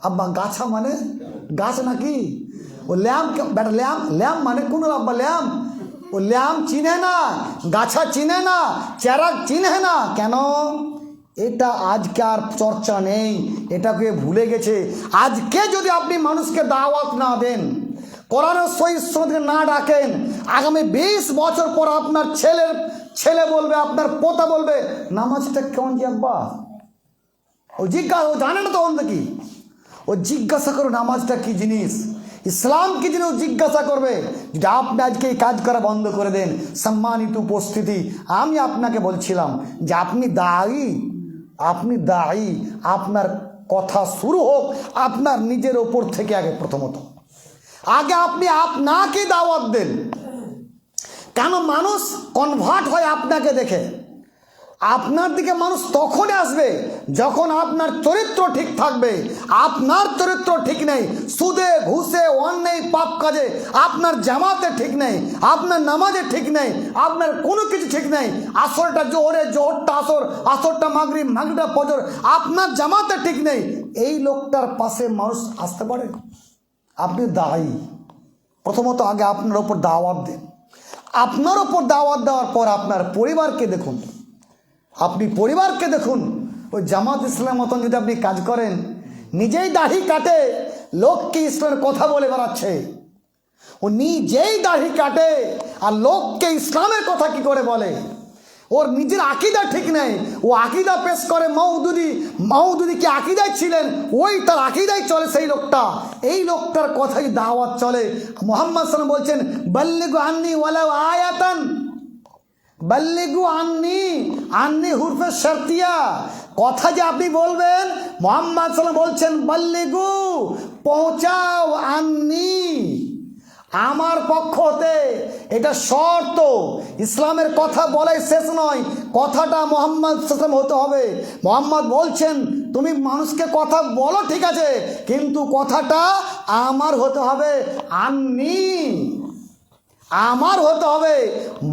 আব্বা গাছা মানে গাছ নাকি? ও ল্যাম্প, বেটা ল্যাম্প মানে কোন আব্বা ল্যাম্প? ও ল্যাম্প চিনে না, গাছা চিনে না, চারাক চিনে না। কেন? এটা আজকে আর চর্চা নেই, এটাকে ভুলে গেছে। আজকে যদি আপনি মানুষকে দাওয়াত না দেন, কোরআনের সহিহ সুন্নাহকে না ডাকেন, আগামী 20 বছর পর আপনার ছেলে বলবে, আপনার পোতা বলবে নামাজটা কেমন কি আব্বা? ও জিজ্ঞাসা, ও জানে না তো অন্য কি, ও জিজ্ঞাসা করো নামাজটা কি জিনিস, ইসলাম কি জিনিস, জিজ্ঞাসা করবে। যদি আপনি আজকে এই কাজ করা বন্ধ করে দেন, সম্মানিত উপস্থিতি, আমি আপনাকে বলছিলাম যে আপনি দায়ী, আপনার কথা শুরু হোক আপনার নিজের ওপর থেকে। আগে প্রথমত আগে আপনি আপনাকে দাওয়াত দেন। কেন মানুষ কনভার্ট হয় আপনাকে দেখে? আপনার দিকে মানুষ তখনই আসবে যখন আপনার চরিত্র ঠিক থাকবে। আপনার চরিত্র ঠিক নেই, সুদে ঘুষে অন্যায় পাপ কাজে আপনার জামাতে ঠিক নেই, আপনার নামাজে ঠিক নেই, আপনার কোনো কিছু ঠিক নেই, আসরটা জোহরে, জোহরটা আসর, আসরটা মাগরিব, মাগরিবটা ফজর, আপনার জামাতে ঠিক নেই, এই লোকটার পাশে মানুষ আসতে পারে? আপনি দায়ী। প্রথমত আগে আপনার ওপর দাওয়াত দেন। আপনার ওপর দাওয়াত দেওয়ার পর আপনার পরিবারকে দেখুন। আপনি পরিবারকে দেখুন। ওই জামাত ইসলামের মতন যদি আপনি কাজ করেন, নিজেই দাড়ি কাটে, লোককে ইসলামের কথা বলে বেড়াচ্ছে। ও নিজেই দাড়ি কাটে আর লোককে ইসলামের কথা কি করে বলে? ওর নিজের আকিদা ঠিক নেই, ও আকিদা পেশ করে মওদুদি। মওদুদি কি আকিদায় ছিলেন? ওই তার আকিদায় চলে সেই লোকটা। এই লোকটার কথাই দাওয়াত চলে। মুহাম্মদ সাল্লাল্লাহু আলাইহি ওয়াসাল্লাম বলছেন, বাল্লিগু আন্নি ওয়ালাউ আয়াতান। বাল্লিগু আন্নি, আন্নি হুরফে শর্তিয়া, কথা যে আপনি বলবেন। মুহাম্মদ সাল্লাল্লাহু আলাইহি ওয়াসাল্লাম বলছেন, বাল্লিগু, পৌঁছাও, আন্নি, আমার পক্ষ হতে। এটা শর্ত। ইসলামের কথা বলাই শেষ নয়, কথাটা মুহাম্মদ সাল্লাল্লাহু আলাইহি ওয়াসাল্লাম হতে হবে। মুহাম্মদ বলছেন, তুমি মানুষকে কথা বলো ঠিক আছে, কিন্তু কথাটা আমার হতে হবে, আন্নি, আমার হতে হবে।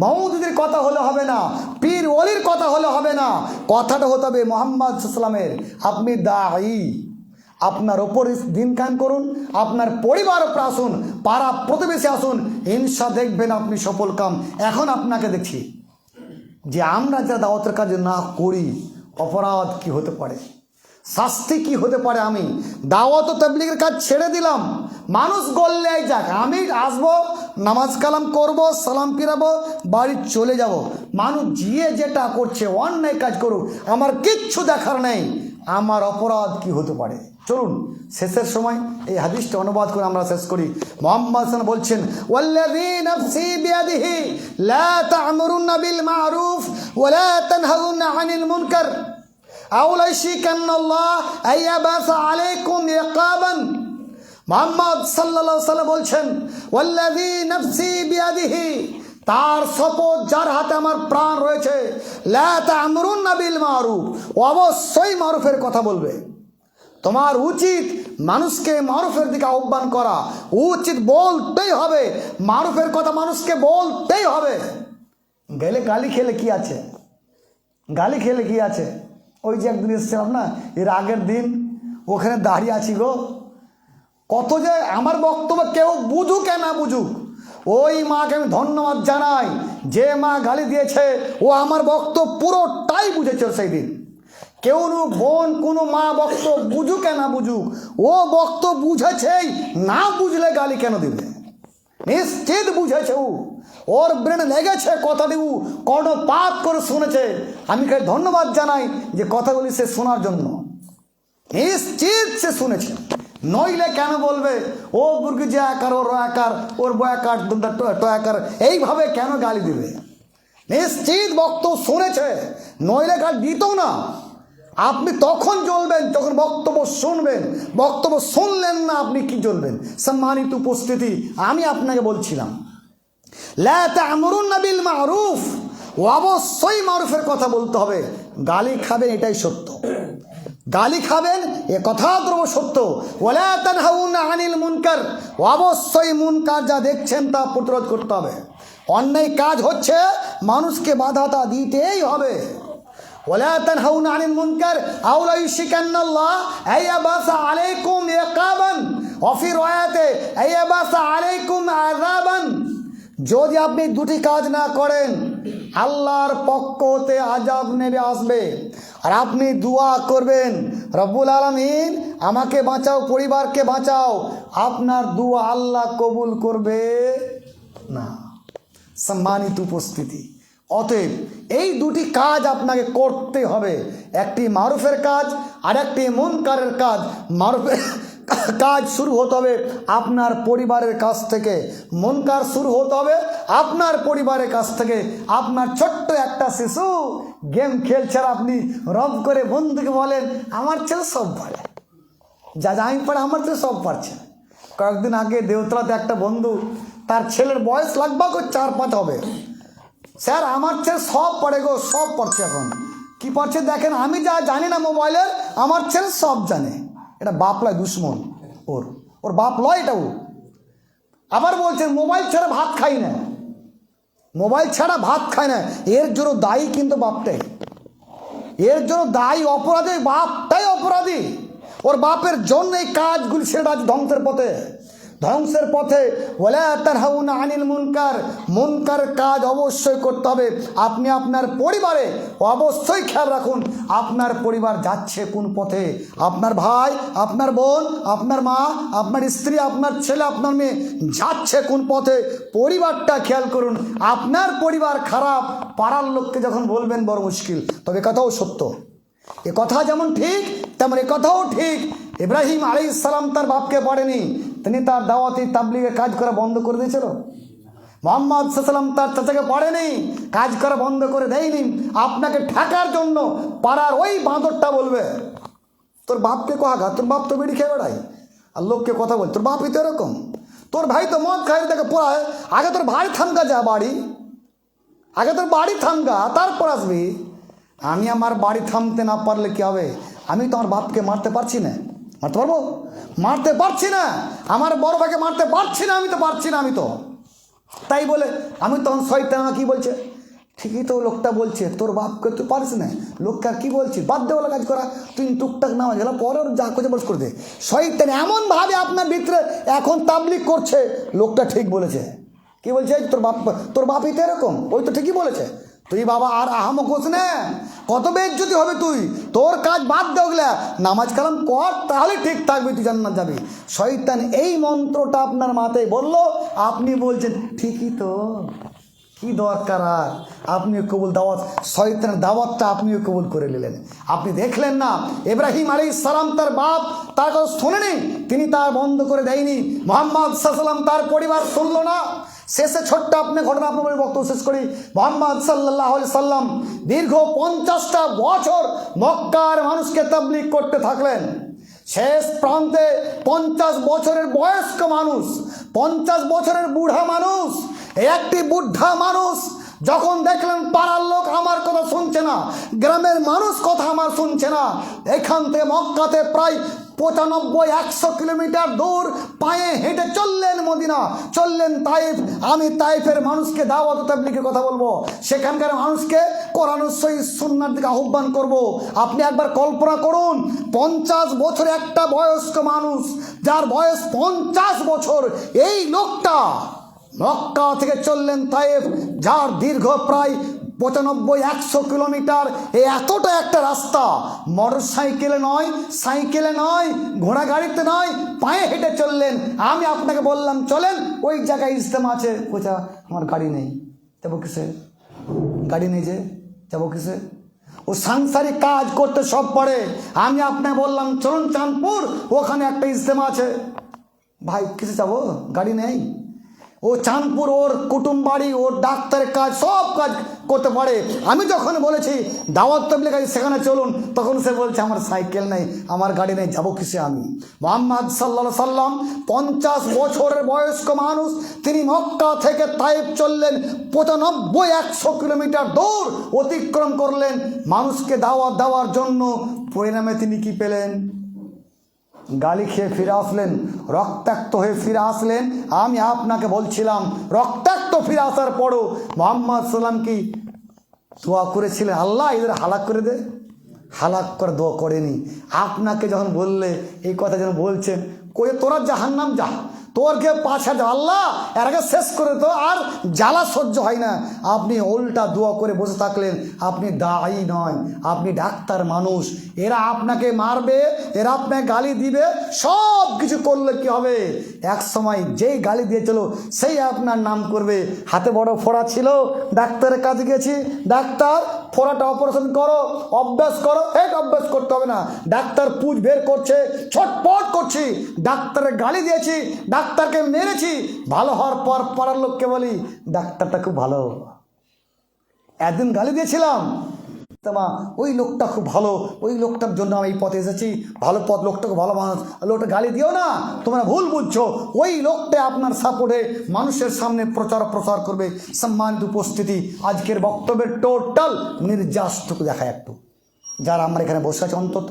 মওদুদির কথা হলে হবে না, পীর ওলির কথা হলে হবে না, কথাটা হতে হবে মুহাম্মদ সাল্লাল্লাহু আলাইহি ওয়াসাল্লামের। আপনি দায়ী। আপনার ওপর দিন কায়েম করুন, আপনার পরিবার ওপর আসুন, পাড়া প্রতিবেশী আসুন, ইনশা দেখবেন আপনি সফল কাম। এখন আপনাকে দেখছি যে আমরা যা দাওয়াতের কাজ না করি, অপরাধ কি হতে পারে, শাস্তি কি হতে পারে। আমি দাওয়াত ও তাবলীগের কাজ ছেড়ে দিলাম, মানুষ গল্লেই যাক, আমি আসবো, নামাজ কালাম করব, সালাম ফিরাবো, বাড়ি চলে যাব। মানুষ যে যেটা করছে, অন্যায় কাজ করুক, আমার কিচ্ছু দেখার নেই। আমার অপরাধ কি হতে পারে? চলুন শেষের সময় এই হাদিসটা অনুবাদ করে আমরা শেষ করি। মুহাম্মদ সাল্লাল্লাহু আলাইহি ওয়াসাল্লাম বলছেন, ওয়াল্লাযী নাফসি বিয়াদিহি লা তা'মুরুনা বিল মা'রুফ ওয়া লা তানহাউনা আনিল মুনকার আও লা ইয়াশিকান্নাল্লাহ আইয়াবাসা আলাইকুম ইকাবান। মুহাম্মদ সাল্লাল্লাহু আলাইহি ওয়াসাল্লাম বলছেন, ওয়াল্লাযী নাফসি বিয়াদিহি, তার শপথ যার হাতে আমার প্রাণ রয়েছে, লা তা'মুরুনা বিল মা'রুফ, অবশ্যই মারুফের কথা বলবে। তোমার উচিত মানুষকে মারুফের দিকে আহ্বান করা, উচিত বলতেই হবে, মারুফের কথা মানুষকে বলতেই হবে। গেলে গালি খেলে কি আছে? গালি খেলে কি আছে? ওই যে একদিন এসেছিলাম না, এর আগের দিন, ওখানে দাঁড়িয়ে আছি গো, কত যে আমার বক্তব্য কেউ বুঝুক না বুঝুক, ওই মাকে আমি ধন্যবাদ জানাই। যে মা গালি দিয়েছে ও আমার বক্তব্য পুরোটাই বুঝেছে সেই দিন। কেউ বোন, কোনো মা বক্তব্য বুঝুক না বুঝুক, ও বক্তব্য বুঝেছেই, না বুঝলে গালি কেন দিবে? নিশ্চিত বুঝেছে, ওর ব্রেন লেগেছে, কথাটি ও কর্ণপাত করে শুনেছে। আমি খালি ধন্যবাদ জানাই যে কথাগুলি সে শোনার জন্য, নিশ্চিত সে শুনেছে। নইলে কেন বলবে ও বুর্গি যে আকার, ওর আকার, ওর বয়াকার, টয়াকার, এইভাবে কেন গালি দিবে? নিশ্চিত বক্তব্য শুনেছে, নইলে গালি দিত না। আপনি তখন জ্বলবেন যখন বক্তব্য শুনবেন। বক্তব্য শুনলেন না, আপনি কি জ্বলবেন? সম্মানিত উপস্থিতি, আমি আপনাকে বলছিলাম, লা তা'মুরুনা বিল মা'রুফ, অবশ্যই মারুফের কথা বলতে হবে। গালি খাবেন, এটাই সত্য, গালি খাবেন, এ কথা দ্রব সত্য। ওয়ালা তানহাউনা আনিল মুনকার, অবশ্যই মুনকার যা দেখছেন তা প্রতিরোধ করতে হবে। অন্যায় কাজ হচ্ছে, মানুষকে বাধাটা দিতেই হবে। ওয়ালা তানহাউনা আনিল মুনকার আও লা ইয়াশিকান্নাল্লাহ আইয়াবাসা আলাইকুম ইকাবান, ওয়া ফি রায়াতে আইয়াবাসা আলাইকুম আযাবান। যদি আপনি দুটি কাজ না করেন, আল্লাহর পক্ষ হতে আযাব নেমে আসবে। আর আপনি দোয়া করবেন, রব্বুল আলামিন আমাকে বাঁচাও, পরিবারকে বাঁচাও, আপনার দোয়া আল্লাহ কবুল করবে না। সম্মানিত উপস্থিতি, অতএব এই দুটি কাজ আপনাকে করতে হবে। একটি মারুফের কাজ আর একটি মুনকারের কাজ। মারুফের কাজ শুরু হতে হবে আপনার পরিবারের কাছ থেকে, মুনকার শুরু হতে হবে আপনার পরিবারের কাছ থেকে। আপনার ছোট্ট একটা শিশু গেম খেলছে, আর আপনি রব করে বন্ধুকে বলেন আমার ছেলে সব পারে, যা আমি পারে আমার ছেলে সব পারছে। কয়েকদিন আগে দেওতলাতে একটা বন্ধু, তার ছেলের বয়স লাগবে 4-5 হবে, স্যার আমার ছেলে সব পড়ে গো, সব পড়ছে এখন। কি পারছে দেখেন, আমি যা জানি না মোবাইলের, আমার ছেলে সব জানে। এটা বাপ লয়, দুশ্মন ওর বাপ লয় এটা। ও আবার বলছেন মোবাইল ছাড়া ভাত খাই না, মোবাইল ছাড়া ভাত খায় না। এর জন্য দায়ী কিন্তু বাপটাই, এর জন্য দায়ী অপরাধী বাপটাই অপরাধী। ওর বাপের জন্য এই কাজগুলি সেটা আজ ধ্বংসের পথে। ওয়ালা তানহাউনা আনিল মুনকার, মুনকার কাজ অবশ্যই করতে হবে। আপনি আপনার পরিবারে অবশ্যই খেয়াল রাখুন আপনার পরিবার যাচ্ছে কোন পথে। আপনার ভাই, আপনার বোন, আপনার মা, আপনার স্ত্রী, আপনার ছেলে, আপনার মেয়ে যাচ্ছে কোন পথে, পরিবারটা খেয়াল করুন। আপনার পরিবার খারাপ, পাড়ার লোককে যখন বলবেন বড় মুশকিল। তবে কথাও সত্য, এ কথা যেমন ঠিক তেমন এ কথাও ঠিক। ইব্রাহিম আলাইহিস সালাম তার বাপকে পড়েনি, তিনি তার দাওয়াতি তাবলীগে কাজ করা বন্ধ করে দিয়েছিল। মুহাম্মদ সাল্লাল্লাহু আলাইহি ওয়াসাল্লাম তার চাচাকে পড়েনি, কাজ করা বন্ধ করে দেয়নি। আপনাকে ঠেকার জন্য পাড়ার ওই বাঁদরটা বলবে তোর বাপকে কোহাগা, তোর বাপ তো বিড়ি খেয়ে বেড়ায় আর লোককে কথা বল, তোর বাপই তো এরকম, তোর ভাই তো মদ খায় তাকে পড়ায়। আগে তোর ভাই থামগা, যা বাড়ি, আগে তোর বাড়ি থামগা, তারপর আসবি। আমি আমার বাড়ি থামতে না পারলে কি হবে? আমি তো আমার বাপকে মারতে পারছি না, মারতে পারবো? মারতে পারছি না। আমার বড় ভাইকে মারতে পারছি না, আমি তো পারছি না। আমি তো তাই বলে আমি তখন শয়তান আমাকে কি বলছে, ঠিকই তো লোকটা বলছে তোর বাপকে তুই পারিস না, লোককে আর কি বলছিস, বাদ দেওয়ালা কাজ করা, তুই টুকটাক নামাজ গেল পরে ওর যা করছে বস করে দে। শয়তান এমনভাবে আপনার ভিতরে এখন তাবলীগ করছে, লোকটা ঠিক বলেছে। কি বলছে? তোর বাপই তো এরকম, ওই তো ঠিকই বলেছে। তুই বাবা আর আহামক হোস না, কত বেজ্জতি হবে তুই, তোর কাজ বাদ দে, ওগুলা নামাজ কালাম কর, তাহলে ঠিক থাকবি, তুই জান্নাত যাবি। শয়তান এই মন্ত্রটা আপনার মাথায় বলল, আপনি বলছেন ঠিকই তো, কি দরকার আর? আপনিও কবুল দাওয়াত, শয়তানের দাওয়াতটা আপনিও কবুল করে নিলেন। আপনি দেখলেন না ইব্রাহিম আলাইহিস সালাম তার বাপ তার কথা শোনেনি, তিনি তার বন্ধ করে দেয়নি। মুহাম্মদ সাল্লাল্লাহু আলাইহি ওয়াসাল্লাম তার পরিবার শুনল না। শেষে ছোট্ট আপনি ঘটনা আপনার বক্তব্য শেষ করি। মুহাম্মদ সাল্লাল্লাহু আলাইহি সাল্লাম দীর্ঘ 50টা বছর মক্কার মানুষকে তাবলীগ করতে থাকলেন। শেষ প্রান্তে 50 বছরের বয়স্ক মানুষ, 50 বছরের বুড়া মানুষ, একটি বুদ্ধা মানুষ যখন দেখলেন পাড়ার লোক আমার কথা শুনছে না, গ্রামের মানুষ কথা আমার শুনছে না, এখান থেকে মক্কাতে প্রায় 95-100 কিলোমিটার দূর পায়ে হেঁটে চললেন মদিনা, চললেন তাইফ। আমি তাইফের মানুষকে দাওয়াত তাবলীগের কথা বলবো, সেখানকার মানুষকে কোরআন ও সহিহ সুন্নাহর দিকে আহ্বান করব। আপনি একবার কল্পনা করুন, 50 বছরে একটা বয়স্ক মানুষ, যার বয়স 50 বছর, এই লোকটা মক্কা থেকে চললেন তাইফ, যার দীর্ঘ প্রায় 95-100 কিলোমিটার। এই এতটা একটা রাস্তা মোটর সাইকেলে নয়, সাইকেলে নয়, ঘোড়া গাড়িতে নয়, পায়ে হেঁটে চললেন। আমি আপনাকে বললাম চলেন, ওই জায়গায় ইজতেমা আছে, কোথা আমার গাড়ি নেই, যাবো কিসে? গাড়ি নেই যে যাবো কিসে? ও সাংসারিক কাজ করতে সব পারে। আমি আপনাকে বললাম চলুন চাঁদপুর, ওখানে একটা ইজতেমা আছে। ভাই কিসে যাবো, গাড়ি নেই। ও চাঁদপুর, ওর কুটুম বাড়ি, ওর ডাক্তারের কাজ, সব কাজ করতে পারে। আমি যখন বলেছি দাওয়াত তাবলীগ কাজ সেখানে চলুন, তখন সে বলছে আমার সাইকেল নেই, আমার গাড়ি নেই, যাবো কিসে আমি? মুহাম্মদ সাল্লাল্লাহু আলাইহি সাল্লাম 50 বছরের বয়স্ক মানুষ, তিনি মক্কা থেকে তাইফ চললেন 95-100 কিলোমিটার দূর অতিক্রম করলেন মানুষকে দাওয়াত দেওয়ার জন্য। পরিণামে তিনি কি পেলেন? গালি খেয়ে ফিরে আসলেন, রক্তাক্ত হয়ে ফিরে আসলেন। আমি আপনাকে বলছিলাম রক্তাক্ত ফিরে আসার পরও মুহাম্মদ সাল্লাম কি দোয়া করেছিলেন, আল্লাহ এদের হালাক করে দে? হালাক করে দোয়া করেনি। আপনাকে যখন বললে এই কথা যখন বলছেন, কই তোরা জাহান্নাম যা, তোরকে পাছা যা, আল্লাহ এর আগে শেষ করে তো, আর জ্বালা সহ্য হয় না। আপনি উল্টা দোয়া করে বসে থাকলেন। আপনি দায়ী নয়, আপনি ডাক্তার মানুষ। এরা আপনাকে মারবে, এরা আপনাকে গালি দিবে, সব কিছু করলে কি হবে? এক সময় যেই গালি দিয়েছিল সেই আপনার নাম করবে। হাতে বড় ফোড়া ছিল, ডাক্তারের কাছে গেছি, ডাক্তার ফোড়াটা অপারেশন করো, অভ্যাস করো। এক অভ্যাস করতে হবে না, ডাক্তার পুঁজ বের করছে, ছটপট করছি, ডাক্তারের গালি দিয়েছি, ডাক্তারকে মেরেছি। ভালো হওয়ার পর পাড়ার লোককে বলি ডাক্তারটা খুব ভালো, একদিন গালি দিয়েছিলাম, মা ওই লোকটা খুব ভালো, ওই লোকটার জন্য আমি এই পথে এসেছি, ভালো পথ, লোকটাকে ভালো মানুষ, লোকটা গালি দিও না, তোমরা ভুল বুঝছো। ওই লোকটা আপনার সাপোর্টে মানুষের সামনে প্রচার করবে। সম্মানিত উপস্থিতি, আজকের বক্তব্যের টোটাল নির্যাসটুকু দেখা একটু। যারা আমরা এখানে বসে আছি অন্তত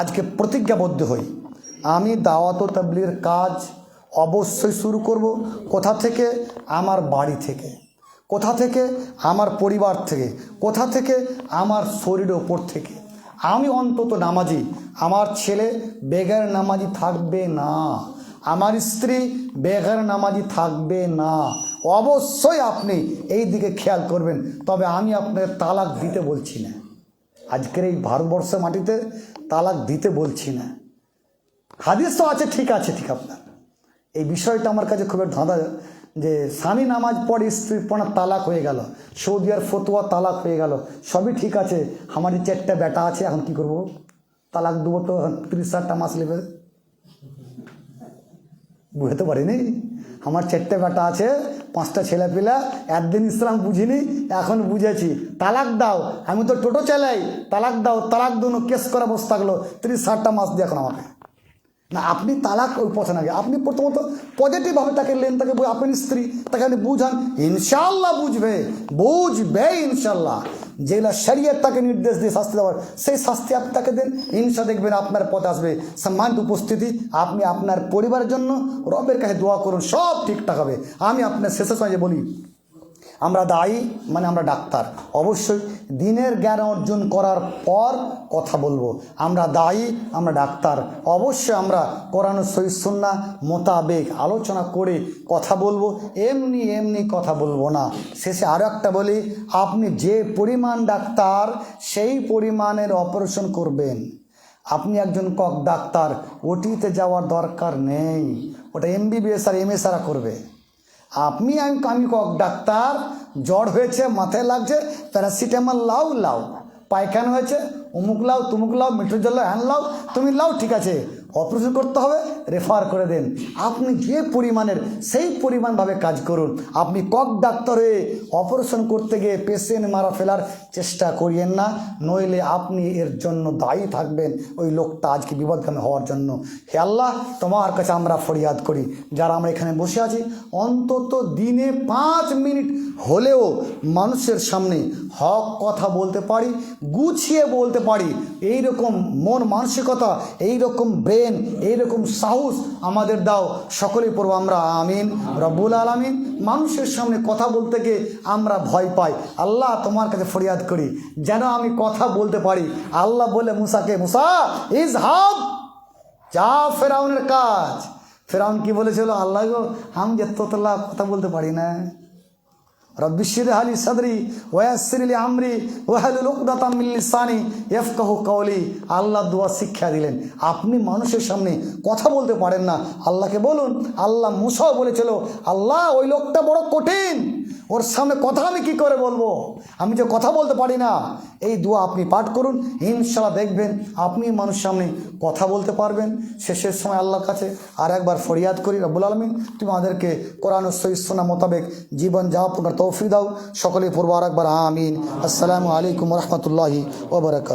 আজকে প্রতিজ্ঞাবদ্ধ হই, আমি দাওয়াত ও তাবলীগের কাজ অবশ্যই শুরু করব। কোথা থেকে? আমার বাড়ি থেকে, কোথা থেকে? আমার পরিবার থেকে, কোথা থেকে? আমার শরীরের ওপর থেকে। আমি অন্তত নামাজি, আমার ছেলে বেগার নামাজি থাকবে না, আমার স্ত্রী বেগার নামাজি থাকবে না। অবশ্যই আপনি এই দিকে খেয়াল করবেন। তবে আমি আপনাকে তালাক দিতে বলছি না, আজকের এই ভারতবর্ষের মাটিতে তালাক দিতে বলছি না। হাদিস তো আছে, ঠিক আছে, ঠিক আপনার এই বিষয়টা আমার কাছে খুব ধাঁধা, যে স্বামী নামাজ পড়ে স্ত্রীর পড়া তালাক হয়ে গেল, সৌদি আর ফতোয়া তালাক হয়ে গেল, সবই ঠিক আছে। আমার যে 4টা বেটা আছে, এখন কি করব? তালাক দেবো তো 30-60টা মাস নেবে, বুঝতে পারিনি। আমার 4টে বেটা আছে, 5টা ছেলে পেলা, একদিন ইসলাম বুঝিনি, এখন বুঝেছি। তালাক দাও, আমি তো টোটো চালাই, তালাক দাও, তালাক দুনো কেস করা বসে থাকলো 30-60টা মাস দিয়ে এখন আমাকে। না, আপনি তালাক ওই পথে না গিয়ে আপনি প্রথমত পজিটিভভাবে তাকে লেন, তাকে আপনি স্ত্রী, তাকে আপনি বুঝান, ইনশাআল্লাহ বুঝবে, বুঝবে ইনশাআল্লাহ। যেগুলো শরীয়ত তাকে নির্দেশ দিয়ে শাস্তি দেওয়ার, সেই শাস্তি আপনি তাকে দেন, ইনশাআল্লাহ দেখবেন আপনার পথে আসবে সম্মানিত উপস্থিতি। আপনি আপনার পরিবারের জন্য রবের কাছে দোয়া করুন, সব ঠিকঠাক হবে। আমি আপনার শেষের সময় বলি, আমরা দায়ী মানে আমরা ডাক্তার, অবশ্যই দিনের জ্ঞান অর্জন করার পর কথা বলবো। আমরা দায়ী, আমরা ডাক্তার, অবশ্যই আমরা কোরআন সহিহ সুন্নাহ মোতাবেক আলোচনা করে কথা বলবো, এমনি এমনি কথা বলবো না। শেষে আরও একটা বলি, আপনি যে পরিমাণ ডাক্তার সেই পরিমাণের অপারেশন করবেন। আপনি একজন কক ডাক্তার, ওটিতে যাওয়ার দরকার নেই, ওটা MBBS আর MS করবে। আমি কক ডাক্তার, জ্বর হয়েছে, মাথায় লাগছে, প্যারাসিটামল লাও লাও, পায়খানা হয়েছে, অমুক লাও, তুমুক লাও, মেট্রোজল হ্যান লাও, তুমি লাও, ঠিক আছে, অপারেশন করতে হবে, রেফার করে দেন। আপনি যে পরিমাণের সেই পরিমাণভাবে কাজ করুন। আপনি কক ডাক্তার হয়ে অপারেশন করতে গিয়ে পেশেন্ট মারা ফেলার চেষ্টা করিয়েন না, নইলে আপনি এর জন্য দায়ী থাকবেন, ওই লোকটা আজকে বিপদগামী হওয়ার জন্য। হে আল্লাহ, তোমার কাছে আমরা ফরিয়াদ করি, যারা আমরা এখানে বসে আছি, অন্তত দিনে 5 মিনিট হলেও মানুষের সামনে হক কথা বলতে পারি, গুছিয়ে বলতে পারি, এই রকম মন মানসিকতা, এই রকম ব্রেন, এইরকম সাহস আমাদের দাও। সকলেই পড়ব আমরা আমিন রব্বুল আলামিন। মানুষের সামনে কথা বলতে গিয়ে আমরা ভয় পাই, আল্লাহ তোমার কাছে ফরিয়াদ করি যেন আমি কথা বলতে পারি। আল্লাহ বলে মুসাকে, মুসা ইজহাব, যা ফেরাউনের কাজ। ফেরাউন কি বলেছিল? আল্লাহ গো, আমি যে তোতলা কথা বলতে পারি না, রব্বি ইশরাহ লি সাদরি ওয়া ইয়াসসির লি আমরি ওয়াহলুল উকদাতাম মিন লিসানি ইয়াফকাহু কওলি। আল্লাহ দোয়া শিক্ষা দিলেন, আপনি মানুষের সামনে কথা বলতে পারেন না, আল্লাহকে বলুন। আল্লাহ মুসাও বলেছিল, আল্লাহ ওই লোকটা বড় কঠিন, ওর সামনে কথা আমি কি করে বলবো, আমি যে কথা বলতে পারি না। এই দোয়া আপনি পাঠ করুন, ইনশাআল্লাহ দেখবেন আপনি মানুষের সামনে কথা বলতে পারবেন। শেষের সময় আল্লাহর কাছে আর একবার ফরিয়াদ করি, রব্বুল আলামিন তুমি আমাদেরকে কোরআন ও সহিহ সুন্নাহ মোতাবেক জীবন যাপনের তৌফিক দাও। সকলেই পড়ব আর একবার আমিন। আসসালামু আলাইকুম ওয়া রাহমাতুল্লাহি ওয়া বারাকাতুহু।